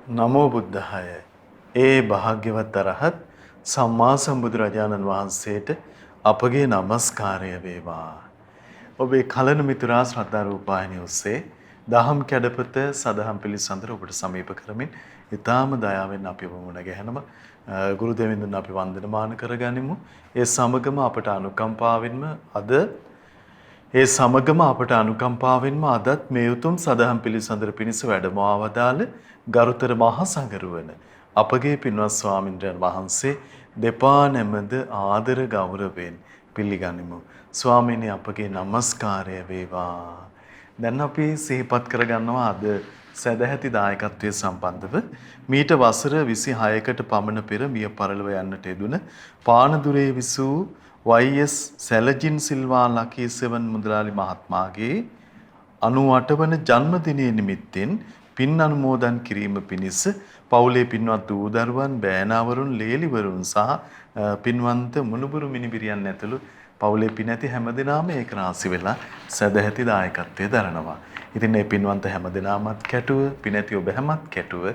නමෝ බුද්ධාය. ඒ භාග්‍යවත් අරහත් සම්මා සම්බුදුරජාණන් වහන්සේට අපගේ নমස්කාරය වේවා. ඔබේ කලන මිතුරා ශ්‍රද්ධා රූපවාහිනිය ඔස්සේ දහම් කැඩපත සදහම් පිළිසඳර ඔබට සමීප කරමින් ඊටාම දයාවෙන් අපි වුණ ගැහෙනම ගුරු දෙවිඳුන් අපි වන්දනමාන කරගනිමු. ඒ සමගම අපට අනුකම්පාවෙන්ම අදත් මේ උතුම් සදහම් පිළිසඳර පිණිස වැඩමවා වදාළ ගරුතර මහා සංඝරුවන අපගේ පින්වත් ස්වාමින්ද්‍රයන් වහන්සේ දෙපා නැමද ආදර ගෞරවයෙන් පිළිගනිමු. ස්වාමීනි අපගේ নমස්කාරය වේවා. දැන් අපි සිහිපත් කරගන්නවා අද සදැහැති දායකත්වයේ සම්බන්ධව මීට වසර 26කට පමණ පෙර මිය පරලොව යන්නට යෙදුන පානදුරේ විසූ YS සැලජින් සිල්වා ලකීසෙවන් මුදලාලි මහත්මයාගේ 98 වන ජන්මදිනය නිමිත්තෙන් පින් අනුමෝදන් කිරීම පිණිස පවුලේ පින්වත් දූ දරුවන් බෑනාවරුන් ලේලිවරුන් සහ පින්වන්ත මුණුබුරු මිනිබිරියන් ඇතුළු පවුලේ පිනැති හැමදෙනාම ඒක රාසි වෙලා සදැහැති දායකත්වයේ දරනවා. ඉතින් මේ පින්වන්ත හැමදෙනාමත් කැටුව පිනැති ඔබ හැමත් කැටුව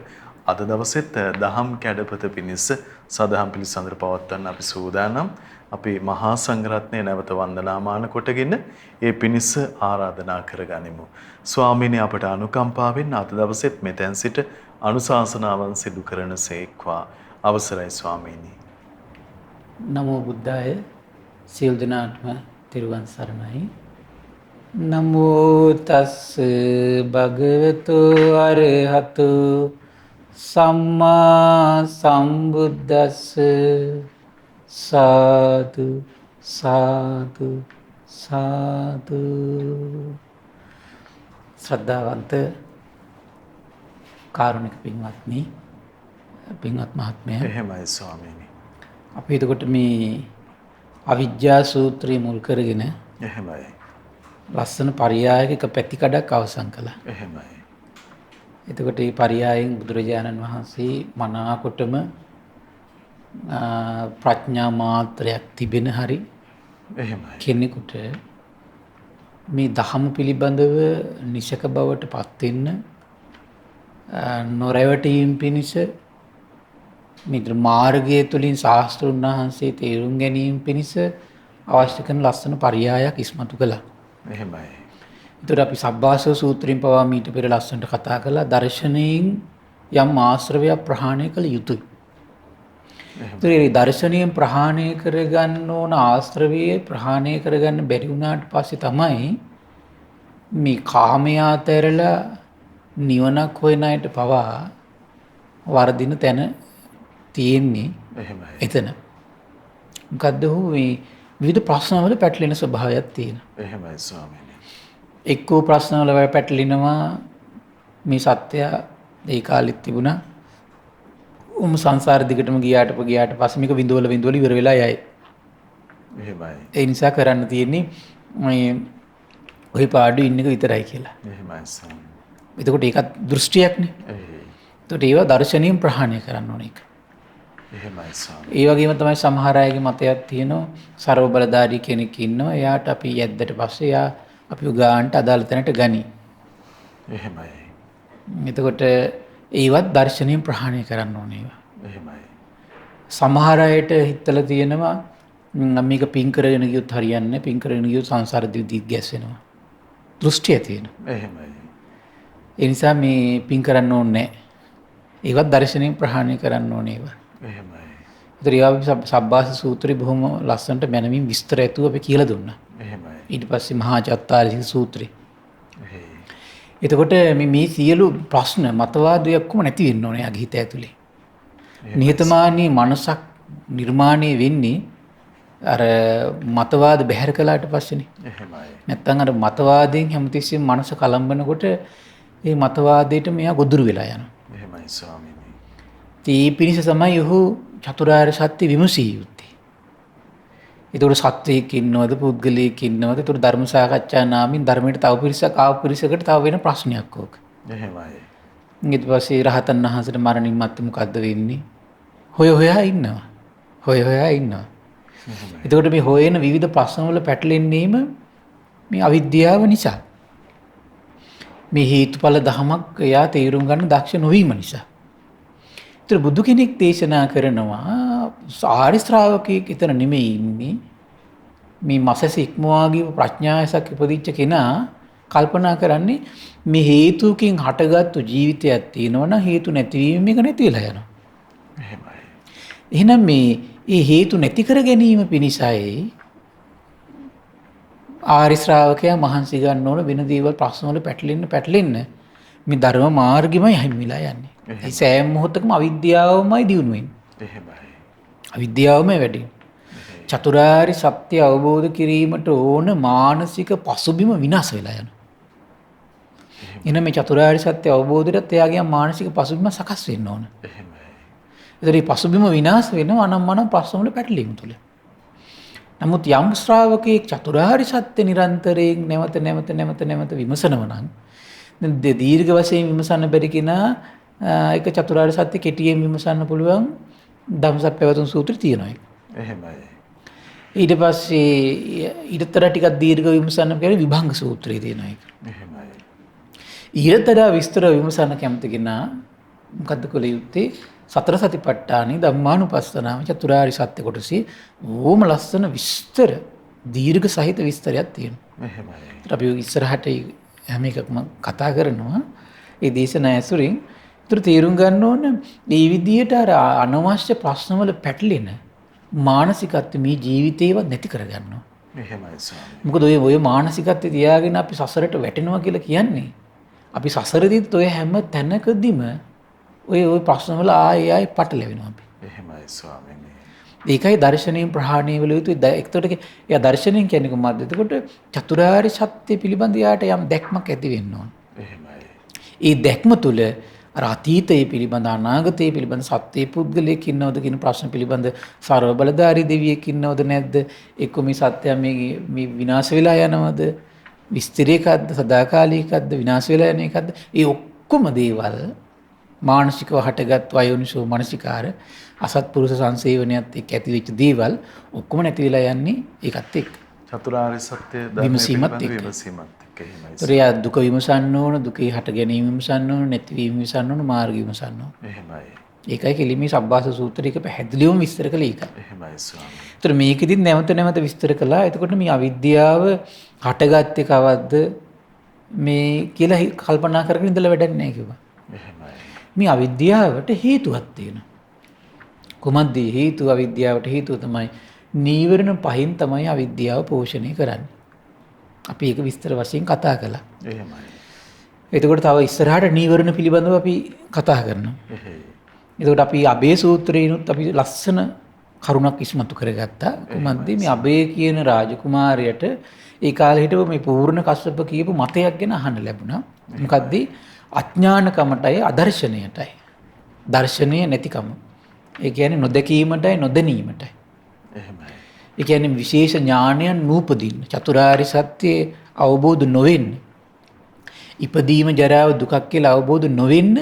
අද දවසෙත් දහම් කැඩපත පිණිස සදහම් පිළිසඳර පවත්වන්න අපි සූදානම්. අපි මහා සංඝරත්නය නැවත වන්දනාමාන කොටගෙන ඒ පිණිස ආරාධනා කරගනිමු. ස්වාමීනි අපට අනුකම්පාවෙන් අද දවසෙත් මෙතෙන් සිට අනුශාසනාවන් සිදු කරන සේක්වා. අවසරයි ස්වාමීනි. නමෝ බුද්ධාය. සියලු දෙනාටම තෙරුවන් සරණයි. නමෝ තස් භගවතු අරහතු සම්මා සම්බුද්දස්ස සාදු සාදු සාදු. ශ්‍රද්ධාවන්ත කාරුණික පින්වත්නි, පින්වත් මහත්මයා. එහෙමයි ස්වාමීනි. අපි එතකොට මේ අවිජ්ජා සූත්‍රය මුල් කරගෙන එහෙමයි ලස්සන පරියායක පැතිකඩක් අවසන් කළා. එහෙමයි. එතකොට මේ පරියායෙන් බුදුරජාණන් වහන්සේ මනාකොටම ප්‍රඥා මාත්‍රයක් තිබෙන හරි එහෙමයි කෙනෙකුට මේ ධහම පිළිබඳව නිසක බවට පත් වෙන්න නොරැවටීම් පිණිස මේ මාර්ගය තුලින් ශාස්ත්‍රුන් වහන්සේ තේරුම් ගැනීම පිණිස අවශ්‍ය කරන ලස්සන පරියායක් ඉස්මතු කළා. එහෙමයි. ඒතර අපි සබ්බාසව සූත්‍රයෙන් පවා මීට පෙර ලස්සනට කතා කළා දර්ශනයෙන් යම් ආශ්‍රවයක් ප්‍රහාණය කළ යුතුයි. ඒ දර්ශනයෙන් ප්‍රහාණය කරගන්න ඕන ආශ්‍රවය ප්‍රහාණය කරගන්න බැරි වුණාට පස්සේ තමයි මේ කාමයා ඇතරලා නිවනක් හොයන අයට පවා වර්ධින තැන තියෙන්නේ. එහෙමයි. එතන මොකද්ද මේ විවිධ ප්‍රශ්නවල පැටලෙන ස්වභාවයක් තියෙනවා. එහෙමයි ස්වාමීනි. එක්කෝ ප්‍රශ්නවල පැටලෙනවා මේ සත්‍ය ඒ කාලෙත් තිබුණා. සංසාර දිගටම ගියාට පස්සේ මේක විඳවල ඉවර වෙලා යයි. එහෙමයි. ඒ නිසා කරන්න තියෙන්නේ මේ ඔය පාඩු ඉන්න එක විතරයි කියලා. එහෙමයි ස්වාමීනි. එතකොට ඒකත් දෘෂ්ටියක්නේ. එතකොට ඒවා දර්ශනීය ප්‍රහාණය කරන්න ඕන එක. එහෙමයි ස්වාමීනි. ඒ වගේම තමයි සමහර අයගේ මතයක් තියෙනවා ਸਰව බලධාරී කෙනෙක් ඉන්නවා. එයාට අපි යද්දට පස්සේ එයා අපි උගාන්ට අදාළ තැනට ගනි. එහෙමයි. එතකොට ඒවත් දර්ශනීය ප්‍රහාණය කරන්න ඕනේ ඒවා. එහෙමයි. සමහර අයට හිතලා තියෙනවා මේක පින් කරගෙන ගියොත් හරියන්නේ නැහැ. පින් කරගෙන ගියොත් සංසාර දිග ගැස්සෙනවා. දෘෂ්ටිය තියෙනවා. එහෙමයි. ඒ නිසා මේ පින් කරන්න ඕනේ නැහැ. ඒවත් දර්ශනීය ප්‍රහාණය කරන්න ඕනේ ඒවා. එහෙමයි. ඒතර ඒවා සබ්බාස සූත්‍රය බොහොම ලස්සනට මැනවින් විස්තර ඇතුව අපි කියලා දුන්නා. එහෙමයි. ඊට පස්සේ මහා චත්තාරීසික සූත්‍රය. එතකොට මේ සියලු ප්‍රශ්න මතවාදයක් ඔක්කොම නැති වෙන්න ඕනේ යාගේ හිත ඇතුලේ. නිහතමානී මනසක් නිර්මාණය වෙන්නේ අර මතවාද බැහැර කළාට පස්සේනේ. එහෙමයි. නැත්තම් අර මතවාදයෙන් හැමතිස්සෙම මනස කලම්බනකොට ඒ මතවාදයට මෙයා ගොදුරු වෙලා යනවා. එහෙමයි ස්වාමීනි. ඒ පිණිස තමයි ඔහු චතුරාර්ය සත්‍ය විමසිය යුත්තේ. ඒතකොට සත්‍යයක් ඉන්නවද පුද්ගලයෙක් ඉන්නවද? ඒතකොට ධර්ම සාකච්ඡා නාමින් ධර්මයට තව පිරිසක් ආව පිරිසකට තව වෙන ප්‍රශ්නයක් ඕක. එහෙමයි. ඊට පස්සේ රහතන් වහන්සේට මරණින් මත්තේ මොකද්ද වෙන්නේ? හොයා ඉන්නවා. එතකොට මේ හොයන විවිධ ප්‍රශ්න වල පැටලෙන්නේම මේ අවිද්‍යාව නිසා. මේ හේතුඵල ධමයක් එයා තේරුම් ගන්න දක්ෂ නොවීම නිසා. ඒතර බුදු කෙනෙක් දේශනා කරනවා ආර්ය ශ්‍රාවකයෙක් විතර නෙමෙයි ඉන්නේ. මේ මසස ඉක්මවා ගිය ප්‍රඥායසක් ඉපදිච්ච කෙනා කල්පනා කරන්නේ මේ හේතුකින් හටගත්තු ජීවිතයක් තියෙනවනම් හේතු නැතිවීම එක නැති වෙලා යනවා. එහෙමයි. එහෙනම් මේ හේතු නැති කර ගැනීම පිණිසයි ආර්ය ශ්‍රාවකයා මහන්සි ගන්න ඕන වෙන දේවල් ප්‍රශ්න වල පැටලෙන්න මේ ධර්ම මාර්ගෙමයි හිමිලා යන්නේ. ඒ සෑම මොහොතකම අවිද්‍යාවමයි දියුණු වෙන්නේ. එහෙමයි. අවිද්‍යාවමයි වැඩි. චතුරාර්ය සත්‍ය අවබෝධ කිරීමට ඕන මානසික පසුබිම විනාශ වෙලා යනවා. එහෙනම් මේ චතුරාර්ය සත්‍ය අවබෝධයට එයාගේ මානසික පසුබිම සකස් වෙන්න ඕන. එහෙමයි. ඒතර මේ පසුබිම විනාශ වෙනවා අනම්මනම් ප්‍රශ්න වල පැටලීම තුල. නමුත් යම් ශ්‍රාවකයෙක් චතුරාර්ය සත්‍ය නිරන්තරයෙන් නැවත විමසනවා නම් දැන් දීර්ඝ වශයෙන් විමසන්න බැරි කෙනා ඒක චතුරාර්ය සත්‍ය කෙටියෙන් විමසන්න පුළුවන් ධම්සක් පැවතුම් සූත්‍රය තියෙනවා. එහෙමයි. ඊට පස්සේ ඊටතර ටිකක් දීර්ඝ විමසන්න බැරි විභංග සූත්‍රය තියෙනවා ඒක. එහෙමයි. ඊටතර විස්තර විමසන්න කැමති කෙනා මොකද්ද කළ යුත්තේ? සතර සතිපට්ඨානෙ ධම්මානුපස්සනාව චතුරාර්ය සත්‍ය කොටසේ ඕම ලස්සන විස්තර දීර්ඝ සහිත විස්තරයක් තියෙනවා. එහෙමයි. අපි ඉස්සරහට හැම එකක්ම කතා කරනවා. ඒ දේශනා ඇසුරින් ඒතර තේරුම් ගන්න ඕන මේ විදියට අර අනවශ්‍ය ප්‍රශ්නවල පැටලෙන මානසිකත්වය මේ ජීවිතේවත් නැති කරගන්නවා. එහෙමයි ස්වාමී. මොකද ඔය මානසිකත්වය තියාගෙන අපි සසරට වැටෙනවා කියලා කියන්නේ අපි සසරදීත් ඔය හැම තැනකදීම ඔය ප්‍රශ්නවල ආයෙ පටලැවෙනවා අපි. එහෙමයි ස්වාමීනි. ඒකයි දර්ශනීය ප්‍රහාණය වල යුතු එක්තොට එයා දර්ශනීය කියන්නේ කොහොමද? එතකොට චතුරාර්ය සත්‍ය පිළිබඳ යාට යම් දැක්මක් ඇති වෙන්න ඕන. එහෙමයි. ඒ දැක්ම තුළ අර අතීතයේ පිළිබඳ අනාගතයේ පිළිබඳ සත්‍ය පුද්ගලයෙක් ඉන්නවද කියන ප්‍රශ්න පිළිබඳ සර්ව බලධාරී දෙවියෙක් ඉන්නවද නැද්ද? එක්ක මේ සත්‍ය මේ විනාශ වෙලා යනවද? විස්තරයකද්ද සදාකාලිකද්ද විනාශ වෙලා යන එකද්ද? ඒ ඔක්කොම දේවල් මානසිකව හටගත් වයෝනිසෝ මනසිකාර අසත්පුරුෂ සංසේවනයත් එක්ක ඇති වෙච්ච දේවල් ඔක්කොම නැති වෙලා යන්නේ ඒකත් එක්ක. චතුරාර්ය සත්‍ය විමසීමත් එක්ක. එහෙමයි. ඒතර යා දුක විමසන්න ඕන, දුකේ හට ගැනීම විමසන්න ඕන, නැතිවීම විමසන්න ඕන, මාර්ගය විමසන්න ඕන. එහෙමයි. ඒකයි කෙලිමේ සබ්බාස සූත්‍රයක පැහැදිලිවම විස්තර කළේ ඒක. එහෙමයි ස්වාමී. ඒතර මේකෙදිත් නැවත විස්තර කළා. එතකොට මේ අවිද්‍යාව හටගත්තේ කවද්ද මේ කියලා කල්පනා කරගෙන ඉඳලා වැඩක් නැහැ කිව්වා. එහෙමයි. මේ අවිද්‍යාවට හේතුවක් තියෙනවා. කොහොමද හේතුව? අවිද්‍යාවට හේතුව තමයි නීවරණ පහින් තමයි අවිද්‍යාව පෝෂණය කරන්නේ. අපි ඒක විස්තර වශයෙන් කතා කළා. එහෙමයි. එතකොට තව ඉස්සරහට නීවරණ පිළිබඳව අපි කතා කරනවා. එහෙයි. එතකොට අපි අබේ සූත්‍රේනොත් අපි ලස්සන කරුණක් ඉස්මතු කරගත්තා. කොහොමද මේ අබේ කියන රාජකුමාරයට ඒ කාලේ හිටපු මේ පූර්ණ කස්සප කියපු මතයක් ගැන අහන්න ලැබුණා. මොකද්ද? අඥානකමටයි අදර්ශනයටයි. දර්ශනය නැතිකම. ඒ කියන්නේ නොදැකීමටයි නොදැනීමටයි. එහෙමයි. ඒ කියන්නේ විශේෂ ඥානයන් නූපදින්න චතුරාර්ය සත්‍ය අවබෝධ නොවෙන්න. ඉපදීම ජරාව දුකක් කියලා අවබෝධ නොවෙන්න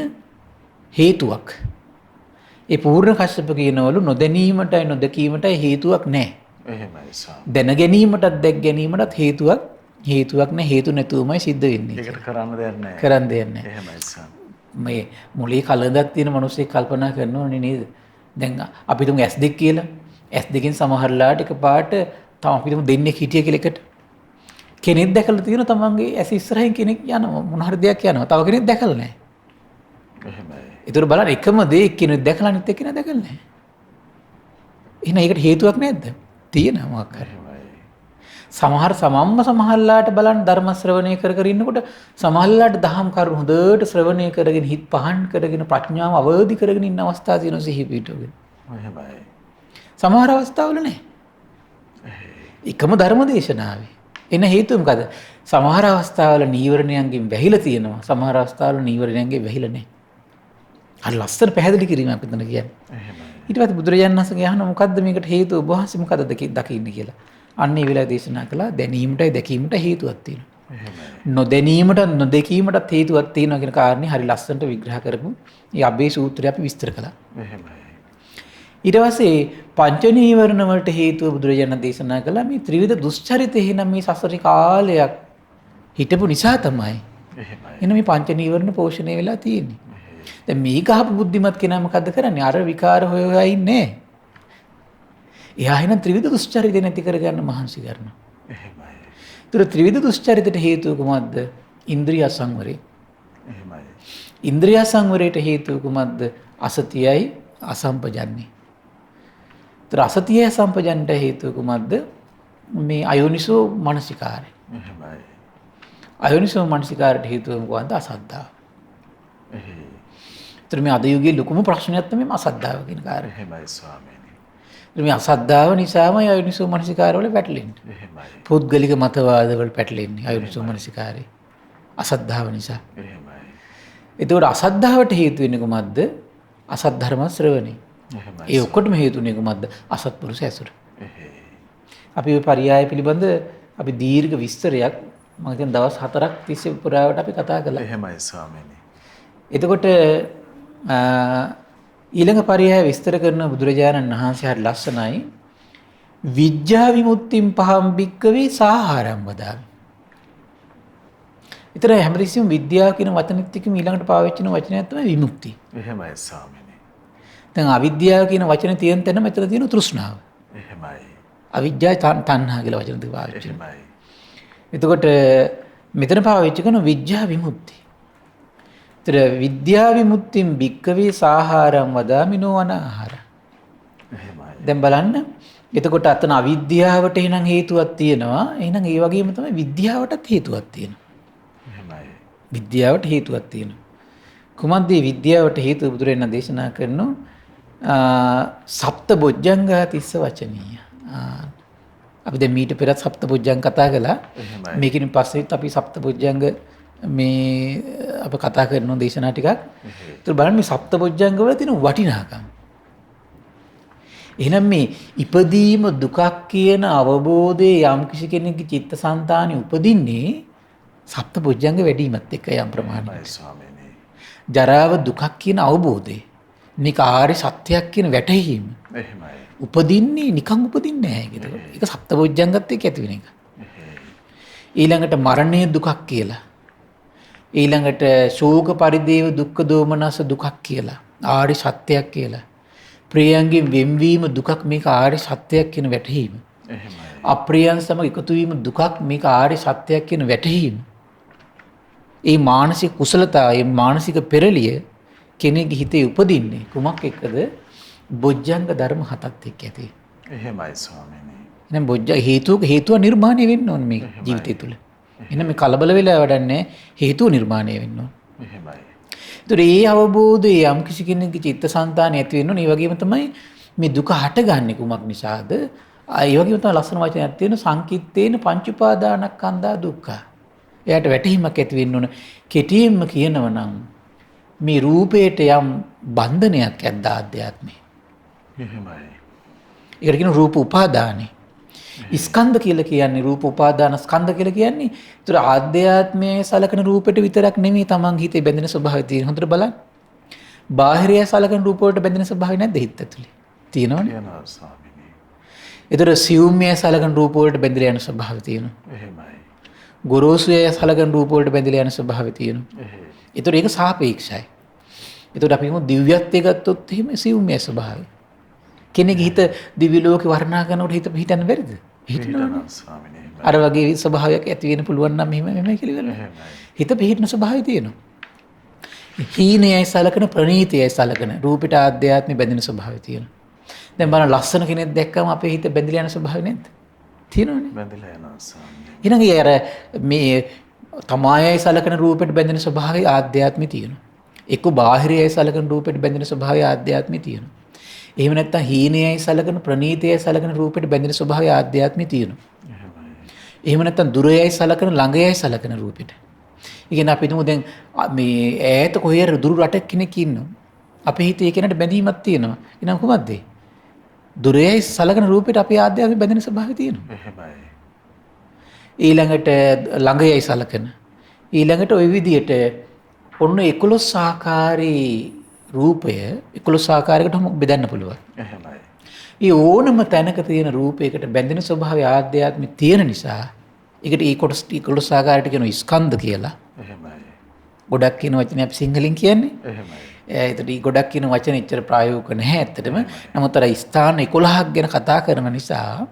හේතුවක්. ඒ පූර්ණ කස්සප කියනවලු නොදැනීමටයි නොදැකීමටයි හේතුවක් නැහැ. එහෙමයි ස්වාමී. දැන ගැනීමටත් දැක් ගැනීමටත් හේතුවක් නැහැ. හේතු නැතුවමයි සිද්ධ වෙන්නේ. ඒකට කරන්න දෙයක් නැහැ. කරන්න දෙයක් නැහැ. එහෙමයි ස්වාමී. මේ මොලේ කලඳක් තියෙන මිනිස්සෙක් කල්පනා කරනෝනේ නේද? දැන් අපි තුමු S2 කියලා. S2කින් සමහරලාට එකපාරට තම අපි තුමු දෙන්නේ හිටිය කියලා එකට. කෙනෙක් දැකලා තියෙන තමන්ගේ ඇස් ඉස්සරහින් කෙනෙක් යනවා මොන හරි දෙයක් යනවා. තව කෙනෙක් දැකලා නැහැ. එහෙමයි. ඒතර බලන්න එකම දේ කෙනෙක් දැකලා අනිත් එක්කෙනා දැකලා නැහැ. එහෙනම් ඒකට හේතුවක් නැද්ද? තියෙනවා මොකක් හරි. සමහරලාට බලන්න ධර්ම ශ්‍රවණය කර ඉන්නකොට සමහරලාට දහම් කරුණු හොඳට ශ්‍රවණය කරගෙන හිත පහන් කරගෙන ප්‍රඥාව අවදි කරගෙන ඉන්න අවස්ථා තියෙනවා සිහි පිටුගෙන. එහෙමයි. සමහර අවස්ථාවල නැහැ. එකම ධර්ම දේශනාවේ. එන හේතුව මොකද? සමහර අවස්ථාවල නීවරණයන්ගෙන් වැහිලා තියෙනවා. සමහර අවස්ථාවල නීවරණයන්ගෙන් වැහිලා නැහැ. අර ලස්සන පැහැදිලි කිරීමක් විතර කියන්නේ. එහෙමයි. ඊට පස්සේ බුදුරජාණන් වහන්සේ අහනවා මොකද්ද මේකට හේතුව? ඔබ වහන්සේ මොකද්ද දකින්නේ කියලා. අන්න ඒ වෙලාවේ දේශනා කළා දැනීමටයි දැකීමට හේතුවක් තියෙනවා. එහෙමයි. නොදැනීමට නොදැකීමටත් හේතුවක් තියෙනවා කියන කාරණේ හරි ලස්සනට විග්‍රහ කරපු මේ අබේ සූත්‍රය අපි විස්තර කළා. එහෙමයි. ඊට පස්සේ පංච නීවරණ වලට හේතුව බුදුරජාණන් දේශනා කළා මේ ත්‍රිවිධ දුස්චරිතේ එහෙනම් මේ සසරේ කාලයක් හිටපු නිසා තමයි. එහෙමයි. එන්න මේ පංච නීවරණ පෝෂණය වෙලා තියෙන්නේ. දැන් මේක අහපු බුද්ධිමත් කෙනා මොකද්ද කරන්නේ? අර විකාර හොය හොයා ඉන්නේ. එයා එහෙනම් ත්‍රිවිධ දුස්චරිත නැති කරගන්න මහන්සි කරනවා. එහෙමයි. ඒතර ත්‍රිවිධ දුස්චරිතට හේතුව කුමක්ද? ඉන්ද්‍රිය සංවරය. එහෙමයි. ඉන්ද්‍රිය සංවරයට හේතුව කුමක්ද? අසතියයි අසම්පජන්ණේ. ඒතර අසතියයි අසම්පජන්ණට හේතුව කුමක්ද? මේ අයෝනිසෝ මනසිකාරය. එහෙමයි. අයෝනිසෝ මනසිකාරයට හේතුව මොකක්ද? අසද්ධාව. එහෙයි. ඒතර මේ අද යුගයේ ලොකුම ප්‍රශ්නයක් තමයි මේ අසද්ධාව කියන කාර්යය. එහෙමයි ස්වාමීනි. මේ අසද්ධාව නිසාම අයෝනිසෝ මනසිකාරවල පැටලෙන්නේ. එහෙමයි. පෞද්ගලික මතවාදවල පැටලෙන්නේ අයෝනිසෝ මනසිකාරය. අසද්ධාව නිසා. එහෙමයි. එතකොට අසද්ධාවට හේතු වෙන්නේ කුමක්ද? අසත් ධර්ම ශ්‍රවණය. එහෙමයි. ඒ ඔක්කොටම හේතුනේ කුමක්ද? අසත්පුරුෂ ඇසුර. එහෙයි. අපි ওই පරියාය පිළිබඳ අපි දීර්ඝ විස්තරයක් මම හිතන දවස් 4ක් තිස්සේ පුරාවට අපි කතා කළා. එහෙමයි ස්වාමීනි. එතකොට ඊළඟ පරියාය විස්තර කරන බුදුරජාණන් වහන්සේ හරි ලස්සනයි. විද්‍යා විමුක්තිම් පහම් භික්කවේ සාහාරම් වදාමි. ඊතර හැමතිස්සෙම විද්‍යාව කියන වචනෙත් එක්කම ඊළඟට පාවිච්චි කරන වචනයක් තමයි විමුක්තිය. එහෙමයි ස්වාමීනි. දැන් අවිද්‍යාව කියන වචනේ තියෙන තැන මෙතන තියෙන තෘෂ්ණාව. එහෙමයි. අවිද්‍යාව තණ්හා කියලා වචන දෙක පාවිච්චි කරනවා. එහෙමයි. එතකොට මෙතන පාවිච්චි කරන විද්‍යා විමුක්තිය. ඒතර විද්‍යා විමුක්තිම් භික්කවේ සාහාරම් වදාමිනෝ අනාහාර. එහෙමයි. දැන් බලන්න. එතකොට අතන අවිද්‍යාවට එහෙනම් හේතුවක් තියෙනවා. එහෙනම් ඒ වගේම තමයි විද්‍යාවටත් හේතුවක් තියෙනවා. එහෙමයි. විද්‍යාවට හේතුවක් තියෙනවා. කුමක්ද මේ විද්‍යාවට හේතුව? බුදුරජාණන් දේශනා කරනවා සප්ත බොජ්ජංගා තිස්ස වචනීය. අපි දැන් මීට පෙරත් සප්ත බොජ්ජංග කතා කළා. එහෙමයි. මේකෙන් පස්සෙත් අපි සප්ත බොජ්ජංග මේ අප කතා කරන දේශනා ටිකක්. ඒත් බලන්න මේ සප්ත බොජ්ජංග වල තියෙන වටිනාකම. එහෙනම් මේ ඉපදීම දුකක් කියන අවබෝධයේ යම් කිසි කෙනෙකුගේ චිත්තසංතානෙ උපදින්නේ සප්ත බොජ්ජංග වැඩිමත් එක්ක යම් ප්‍රමාණයකට. එහෙමයි ස්වාමීනි. ජරාව දුකක් කියන අවබෝධය. මේක ආර්ය සත්‍යයක් කියන වැටහීම. එහෙමයි. උපදින්නේ නිකන් උපදින්නේ නැහැ ඒක. ඒක සප්තබොජ්ජංගත් එක්ක ඇති වෙන එක. ඊළඟට මරණය දුකක් කියලා. ඊළඟට ශෝක පරිදේව දුක්ඛ දෝමනස දුකක් කියලා. ආර්ය සත්‍යයක් කියලා. ප්‍රියයන්ගෙන් වෙන්වීම දුකක් මේක ආර්ය සත්‍යයක් කියන වැටහීම. එහෙමයි. අප්‍රියයන් සමග එකතු වීම දුකක් මේක ආර්ය සත්‍යයක් කියන වැටහීම. ඒ මානසික කුසලතාව, මේ මානසික පෙරලිය කෙනෙකුගේ හිතේ උපදින්නේ කුමක් එක්කද? බොජ්ජංග ධර්ම හතත් එක්ක ඇති. එහෙමයි ස්වාමීනි. එහෙනම් බොජ්ජ හේතුව නිර්මාණය වෙන්න ඕනේ මේ ජීවිතය තුළ. එහෙනම් මේ කලබල වෙලා වැඩන්නේ හේතුව නිර්මාණය වෙන්න ඕනේ. එහෙමයි. ඒතර ඒ අවබෝධය යම් කිසි කෙනෙකුගේ චිත්තසංතානය ඇති වෙන්න ඕනේ. ඒ වගේම තමයි මේ දුක හටගන්නේ කුමක් නිසාද? ඒ වගේම තමයි ලස්සන වචනයක් තියෙන සංකිට්ඨේන පංච උපාදානස්කන්ධා දුක්ඛ. එයාට වැටහීමක් ඇති වෙන්න ඕන. කෙටියෙන්ම කියනවා නම් මේ රූපයට යම් බන්ධනයක් ඇද්ද ආධ්‍යාත්මේ. එහෙමයි. ඒකට කියන රූප උපාදානේ. ස්කන්ධ කියලා කියන්නේ රූප උපාදාන ස්කන්ධ කියලා කියන්නේ. ඒතර ආධ්‍යාත්මයේ සලකන රූපෙට විතරක් නෙමෙයි තමන් හිතේ බැඳෙන ස්වභාවය තියෙන. හොඳට බලන්න. බාහිරය සලකන රූප වලට බැඳෙන ස්වභාවය නැද්ද හිත ඇතුලේ? තියෙනවනේ. කියනවා ස්වාමීනි. ඒතර සියුම්ය සලකන රූප වලට බැඳලා යන ස්වභාවය තියෙනවා. එහෙමයි. ගොරෝසුය සලකන රූප වලට බැඳලා යන ස්වභාවය තියෙනවා. එහෙයි. ඒතර ඒක සාපේක්ෂයි. ඒතර අපි හිතමු දිව්‍යත්වයේ ගත්තොත් එහෙම සියුම්ය ස්වභාවය. කෙනෙක් හිත දිව්‍ය ලෝකේ වර්ණනා කරනකොට හිතන්න බැරිද? හිතනවා ස්වාමීනි. අර වගේ ස්වභාවයක් ඇති වෙන්න පුළුවන් නම් මෙහෙම කියලා ඉවරයි. එහෙමයි. හිත පිහිටන ස්වභාවය තියෙනවා. හීනයයි සලකන ප්‍රණීතයයි සලකන රූපිට ආධ්‍යාත්මෙ බැඳෙන ස්වභාවය තියෙනවා. දැන් බලන්න ලස්සන කෙනෙක් දැක්කම අපේ හිත බැඳලා යන ස්වභාවය නැද්ද? තියෙනවනේ. බැඳලා යනවා ස්වාමීනි. ඊළඟ අර මේ තමායයි සලකන රූපෙට බැඳෙන ස්වභාවය ආධ්‍යාත්මෙ තියෙනවා. එක්ක බාහිරයයි සලකන රූපෙට බැඳෙන ස්වභාවය ආධ්‍යාත්මෙ තියෙනවා. එහෙම නැත්නම් හීනයයි සලකන ප්‍රණීතයයි සලකන රූපෙට බැඳෙන ස්වභාවය ආධ්‍යාත්මෙ තියෙනවා. එහෙම නැත්නම් දුරයයි සලකන ළඟයයි සලකන රූපෙට. ඒ කියන්නේ අපි හිතමු දැන් මේ ඈත කොහේ හරි දුරු රටක කෙනෙක් ඉන්නවා. අපේ හිතේ ඒ කෙනාට බැඳීමක් තියෙනවා. එහෙනම් කොහොමද ඒ? දුරයයි සලකන රූපෙට අපේ ආධ්‍යාත්මෙ බැඳෙන ස්වභාවය තියෙනවා. එහෙමයි. ඊළඟට ළඟයයි සලකන. ඊළඟට ওই විදියට ඔන්න 11 ආකාරී රූපය 11 ආකාරයකට බෙදන්න පුළුවන්. එහෙමයි. ඒ ඕනම තැනක තියෙන රූපයකට බැඳෙන ස්වභාවය ආධ්‍යාත්මික තියෙන නිසා ඒකට ඒ කොටස් 11 ආකාරයට කියනවා ස්කන්ධ කියලා. එහෙමයි. ගොඩක් කියන වචනේ අපි සිංහලෙන් කියන්නේ. එහෙමයි. ඒතට ගොඩක් කියන වචන එච්චර ප්‍රායෝගික නැහැ ඇත්තටම. නමුත් අර ස්ථාන 11ක් ගැන කතා කරන නිසා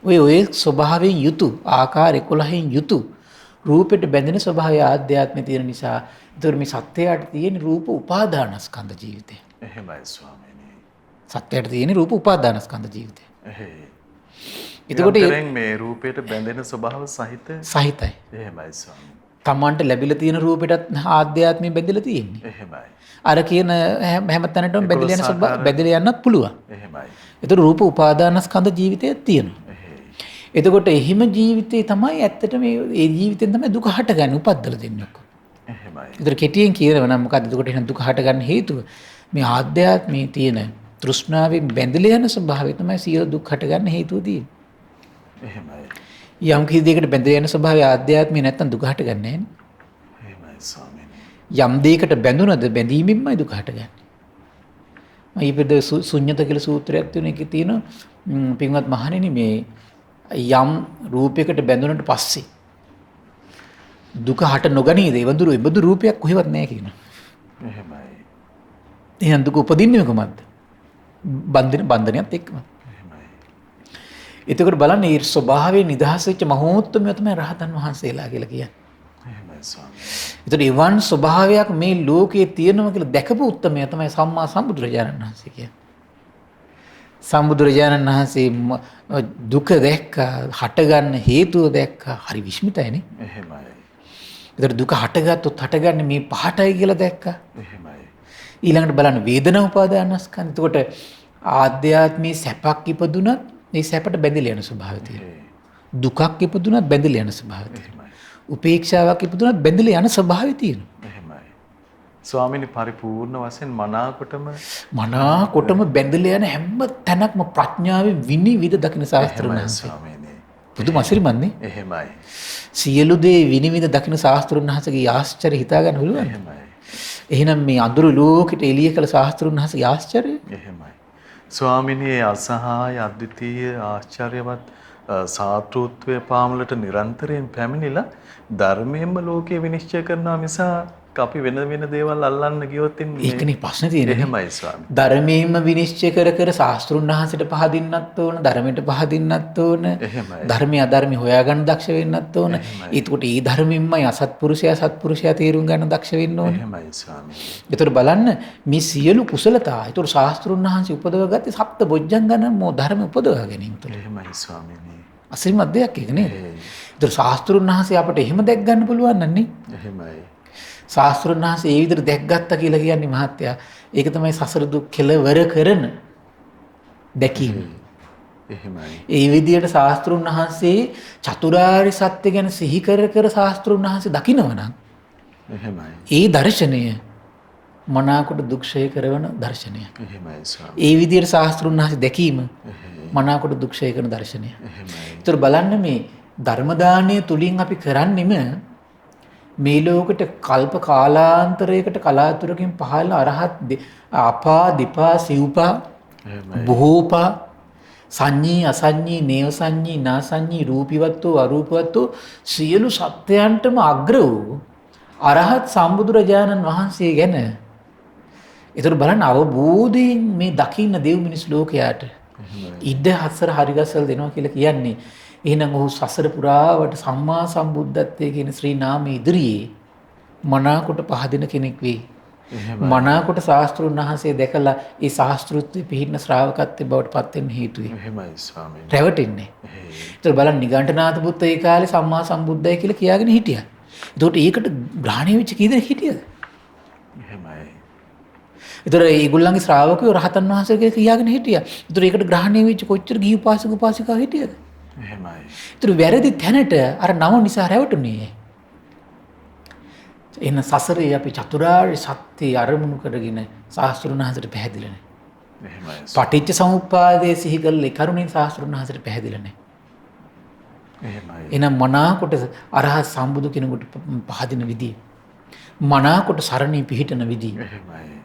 ඔය ස්වභාවයෙන් යුතු ආකාර 11න් යුතු රූපෙට බැඳෙන ස්වභාවය ආධ්‍යාත්මය තියෙන නිසා ඒතර මේ සත්‍යයට තියෙන රූප උපාදානස්කන්ධ ජීවිතය. එහෙමයි ස්වාමීනි. සත්‍යයට තියෙන රූප උපාදානස්කන්ධ ජීවිතය. එතකොට මේ රූපයට බැඳෙන ස්වභාව සහිතයි. එහෙමයි ස්වාමීනි. තමන්ට ලැබිලා තියෙන රූපෙටත් ආධ්‍යාත්මය බැඳිලා තියෙන්නේ. එහෙමයි. අර කියන හැම තැනටම බැඳිලා යන ස්වභාව බැඳිලා යන්නත් පුළුවන්. එහෙමයි. ඒතර රූප උපාදානස්කන්ධ ජීවිතයක් තියෙනවා. එතකොට එහිම ජීවිතේ තමයි ඇත්තටම ඒ ජීවිතෙන් තමයි දුක හටගන්නේ උපද්දලා දෙන්නේ ඔක්කොම. එහෙමයි. ඒතර කෙටියෙන් කියනවා නම් මොකද්ද එතකොට එහෙනම් දුක හටගන්න හේතුව? මේ ආධ්‍යාත්මයේ තියෙන තෘෂ්ණාවෙන් බැඳිලා යන ස්වභාවය තමයි සියලු දුක් හටගන්න හේතුව තියෙන්නේ. එහෙමයි. යම් කිසි දෙයකට බැඳලා යන ස්වභාවය ආධ්‍යාත්මය නැත්තම් දුක හටගන්නේ නැහැ නේ. එහෙමයි ස්වාමීනි. යම් දෙයකට බැඳුනද බැඳීමෙන්මයි දුක හටගන්නේ. ඊපෙද ශුන්්‍යත කියලා සූත්‍රයක් තියෙන එකේ තියෙන පින්වත් මහණෙනි මේ යම් රූපයකට බැඳුනට පස්සේ දුක හට නොගනීද? ඒබඳු රූපයක් කොහෙවත් නැහැ කියනවා. එහෙමයි. එහෙනම් දුක උපදින්නේ කොහොමද? බන්ධනයත් එක්කම. එහෙමයි. එතකොට බලන්න මේ ස්වභාවයෙන් නිදහස් වෙච්ච මහෝත්තමය තමයි රහතන් වහන්සේලා කියලා කියන්නේ. එහෙමයි ස්වාමීනි. ඒතර එවන් ස්වභාවයක් මේ ලෝකයේ තියෙනවා කියලා දැකපු උත්තමය තමයි සම්මා සම්බුදුරජාණන් වහන්සේ කියන්නේ. සම්බුදුරජාණන් වහන්සේ දුක දැක්කා, හටගන්න හේතුව දැක්කා. හරි විශ්මිතයිනේ. එහෙමයි. ඒතර දුක හටගත්තොත් හටගන්නේ මේ පහටයි කියලා දැක්කා. එහෙමයි. ඊළඟට බලන්න වේදනා උපාදානස්කන්ධ. එතකොට ආධ්‍යාත්මී සැපක් ඉපදුනත් මේ සැපට බැඳිලා යන ස්වභාවය තියෙනවා. දුකක් ඉපදුනත් බැඳිලා යන ස්වභාවය තියෙනවා. උපේක්ෂාවක් ඉපදුනත් බැඳිලා යන ස්වභාවය තියෙනවා. එහෙමයි. ස්වාමීනි පරිපූර්ණ වශයෙන් මනාකොටම බැඳිලා යන හැම තැනක්ම ප්‍රඥාවෙන් විනිවිද දකින්න ශාස්ත්‍රඥ ස්වාමීනි. පුදුම අසිරිමත්නේ. එහෙමයි. සියලු දේ විනිවිද දකින්න ශාස්ත්‍රඥ වහන්සේගේ ආශ්චර්ය හිතා ගන්න පුළුවන්. එහෙමයි. එහෙනම් මේ අඳුරු ලෝකෙට එළිය කළ ශාස්ත්‍රඥ වහන්සේගේ ආශ්චර්යය. එහෙමයි. ස්වාමීනි අසහාය අද්විතීය ආශ්චර්යවත් සාත්‍ෘත්වය පාමුලට නිරන්තරයෙන් පැමිණිලා ධර්මයෙන්ම ලෝකේ විනිශ්චය කරනවා මිසා අපි වෙන දේවල් අල්ලන්න ගියොත් ඒකනේ ප්‍රශ්නේ තියෙන්නේ. එහෙමයි ස්වාමී. ධර්මයෙන්ම විනිශ්චය කර ශාස්ත්‍රුන් වහන්සේට පහදින්නත් ඕන, ධර්මයට පහදින්නත් ඕන. එහෙමයි. ධර්මයේ අධර්මයේ හොයාගන්න දක්ෂ වෙන්නත් ඕන. ඒකට ඒ ධර්මයෙන්මයි සත්පුරුෂයා තේරුම් ගන්න දක්ෂ වෙන්න ඕන. එහෙමයි ස්වාමී. ඒතර බලන්න මේ සියලු කුසලතා. ඒතර ශාස්ත්‍රුන් වහන්සේ උපදවගත්තේ සප්ත බොජ්ජංගන මෝ ධර්ම උපදවා ගැනීම තුළ. එහෙමයි ස්වාමීනි. අසිරිමත් දෙයක් ඒක නේද? ඒතර ශාස්ත්‍රුන් වහන්සේ අපට එහෙම දැක් ගන්න පුළුවන් නන්නේ. එහෙමයි. ශාස්ත්‍රඥ වහන්සේ ඒ විදිහට දැක්ගත්තා කියලා කියන්නේ මහත්තයා. ඒක තමයි සසර දුක් කෙලවර කරන දැකීම. එහෙමයි. ඒ විදිහට ශාස්ත්‍රඥ වහන්සේ චතුරාර්ය සත්‍ය ගැන සිහි කර ශාස්ත්‍රඥ වහන්සේ දකිනවනම් එහෙමයි. ඒ දර්ශනය මනාකොට දුක්ෂය කරන දර්ශනය. එහෙමයි ස්වාමී. ඒ විදිහට ශාස්ත්‍රඥ වහන්සේ දැකීම මනාකොට දුක්ෂය කරන දර්ශනය. එහෙමයි. ඒතර බලන්න මේ ධර්ම දානය තුලින් අපි කරන්නේම මේ ලෝකෙට කල්ප කාලාන්තරයකට කලාතුරකින් පහළ අරහත් අපා දීපා සිව්පා බොහෝපා සංඤී අසංඤී නේව සංඤී නාසංඤී රූපීවත්ව අරූපවත්ව සියලු සත්‍යයන්ටම අග්‍ර වූ අරහත් සම්බුදුරජාණන් වහන්සේ ගැන ඒතර බලන්න අවබෝධයෙන් මේ දකින්න දෙව් මිනිස් ලෝකයාට ඉඩ හතර හරිගස්සල් දෙනවා කියලා කියන්නේ. එහෙනම් ඔහු සසර පුරාවට සම්මා සම්බුද්ධත්වයේ කියන ශ්‍රී නාමයේ ඉදිරියේ මනාකොට පහදින කෙනෙක් වෙයි. මනාකොට ශාස්ත්‍රඥ වහන්සේ දැකලා ඒ ශාස්ත්‍රෘත්වයේ පිහිටන ශ්‍රාවකත්වයේ බවට පත් වෙන්න හේතු වෙයි. එහෙමයි ස්වාමීනි. රැවටෙන්නේ. ඒතර බලන්න නිගණ්ඨනාථ පුත්ත ඒ කාලේ සම්මා සම්බුද්ධයි කියලා කියාගෙන හිටියා. ඒකට ඒකට ග්‍රහණය වෙච්ච කී දෙනෙක් හිටියද? එහෙමයි. ඒතර ඒගොල්ලන්ගේ ශ්‍රාවකයෝ රහතන් වහන්සේගේ කියාගෙන හිටියා. ඒතර ඒකට ග්‍රහණය වෙච්ච කොච්චර ගිහි උපාසක උපාසිකා හිටියද? එහෙමයි. ඒතර වැරදි තැනට අර නව නිසා රැවටුනේ. එන සසරේ අපි චතුරාර්ය සත්‍ය අරමුණු කරගෙන ශාස්ත්‍රඥ වහන්සේට පැහැදිලා නැහැ. එහෙමයි. පටිච්ච සමුප්පාදයේ සිහි කළ කරුණෙන් ශාස්ත්‍රඥ වහන්සේට පැහැදිලා නැහැ. එහෙමයි. එනම් මනාකොට අරහත් සම්බුදු කෙනෙකුට පහදින විදිය. මනාකොට සරණී පිහිටන විදිය. එහෙමයි.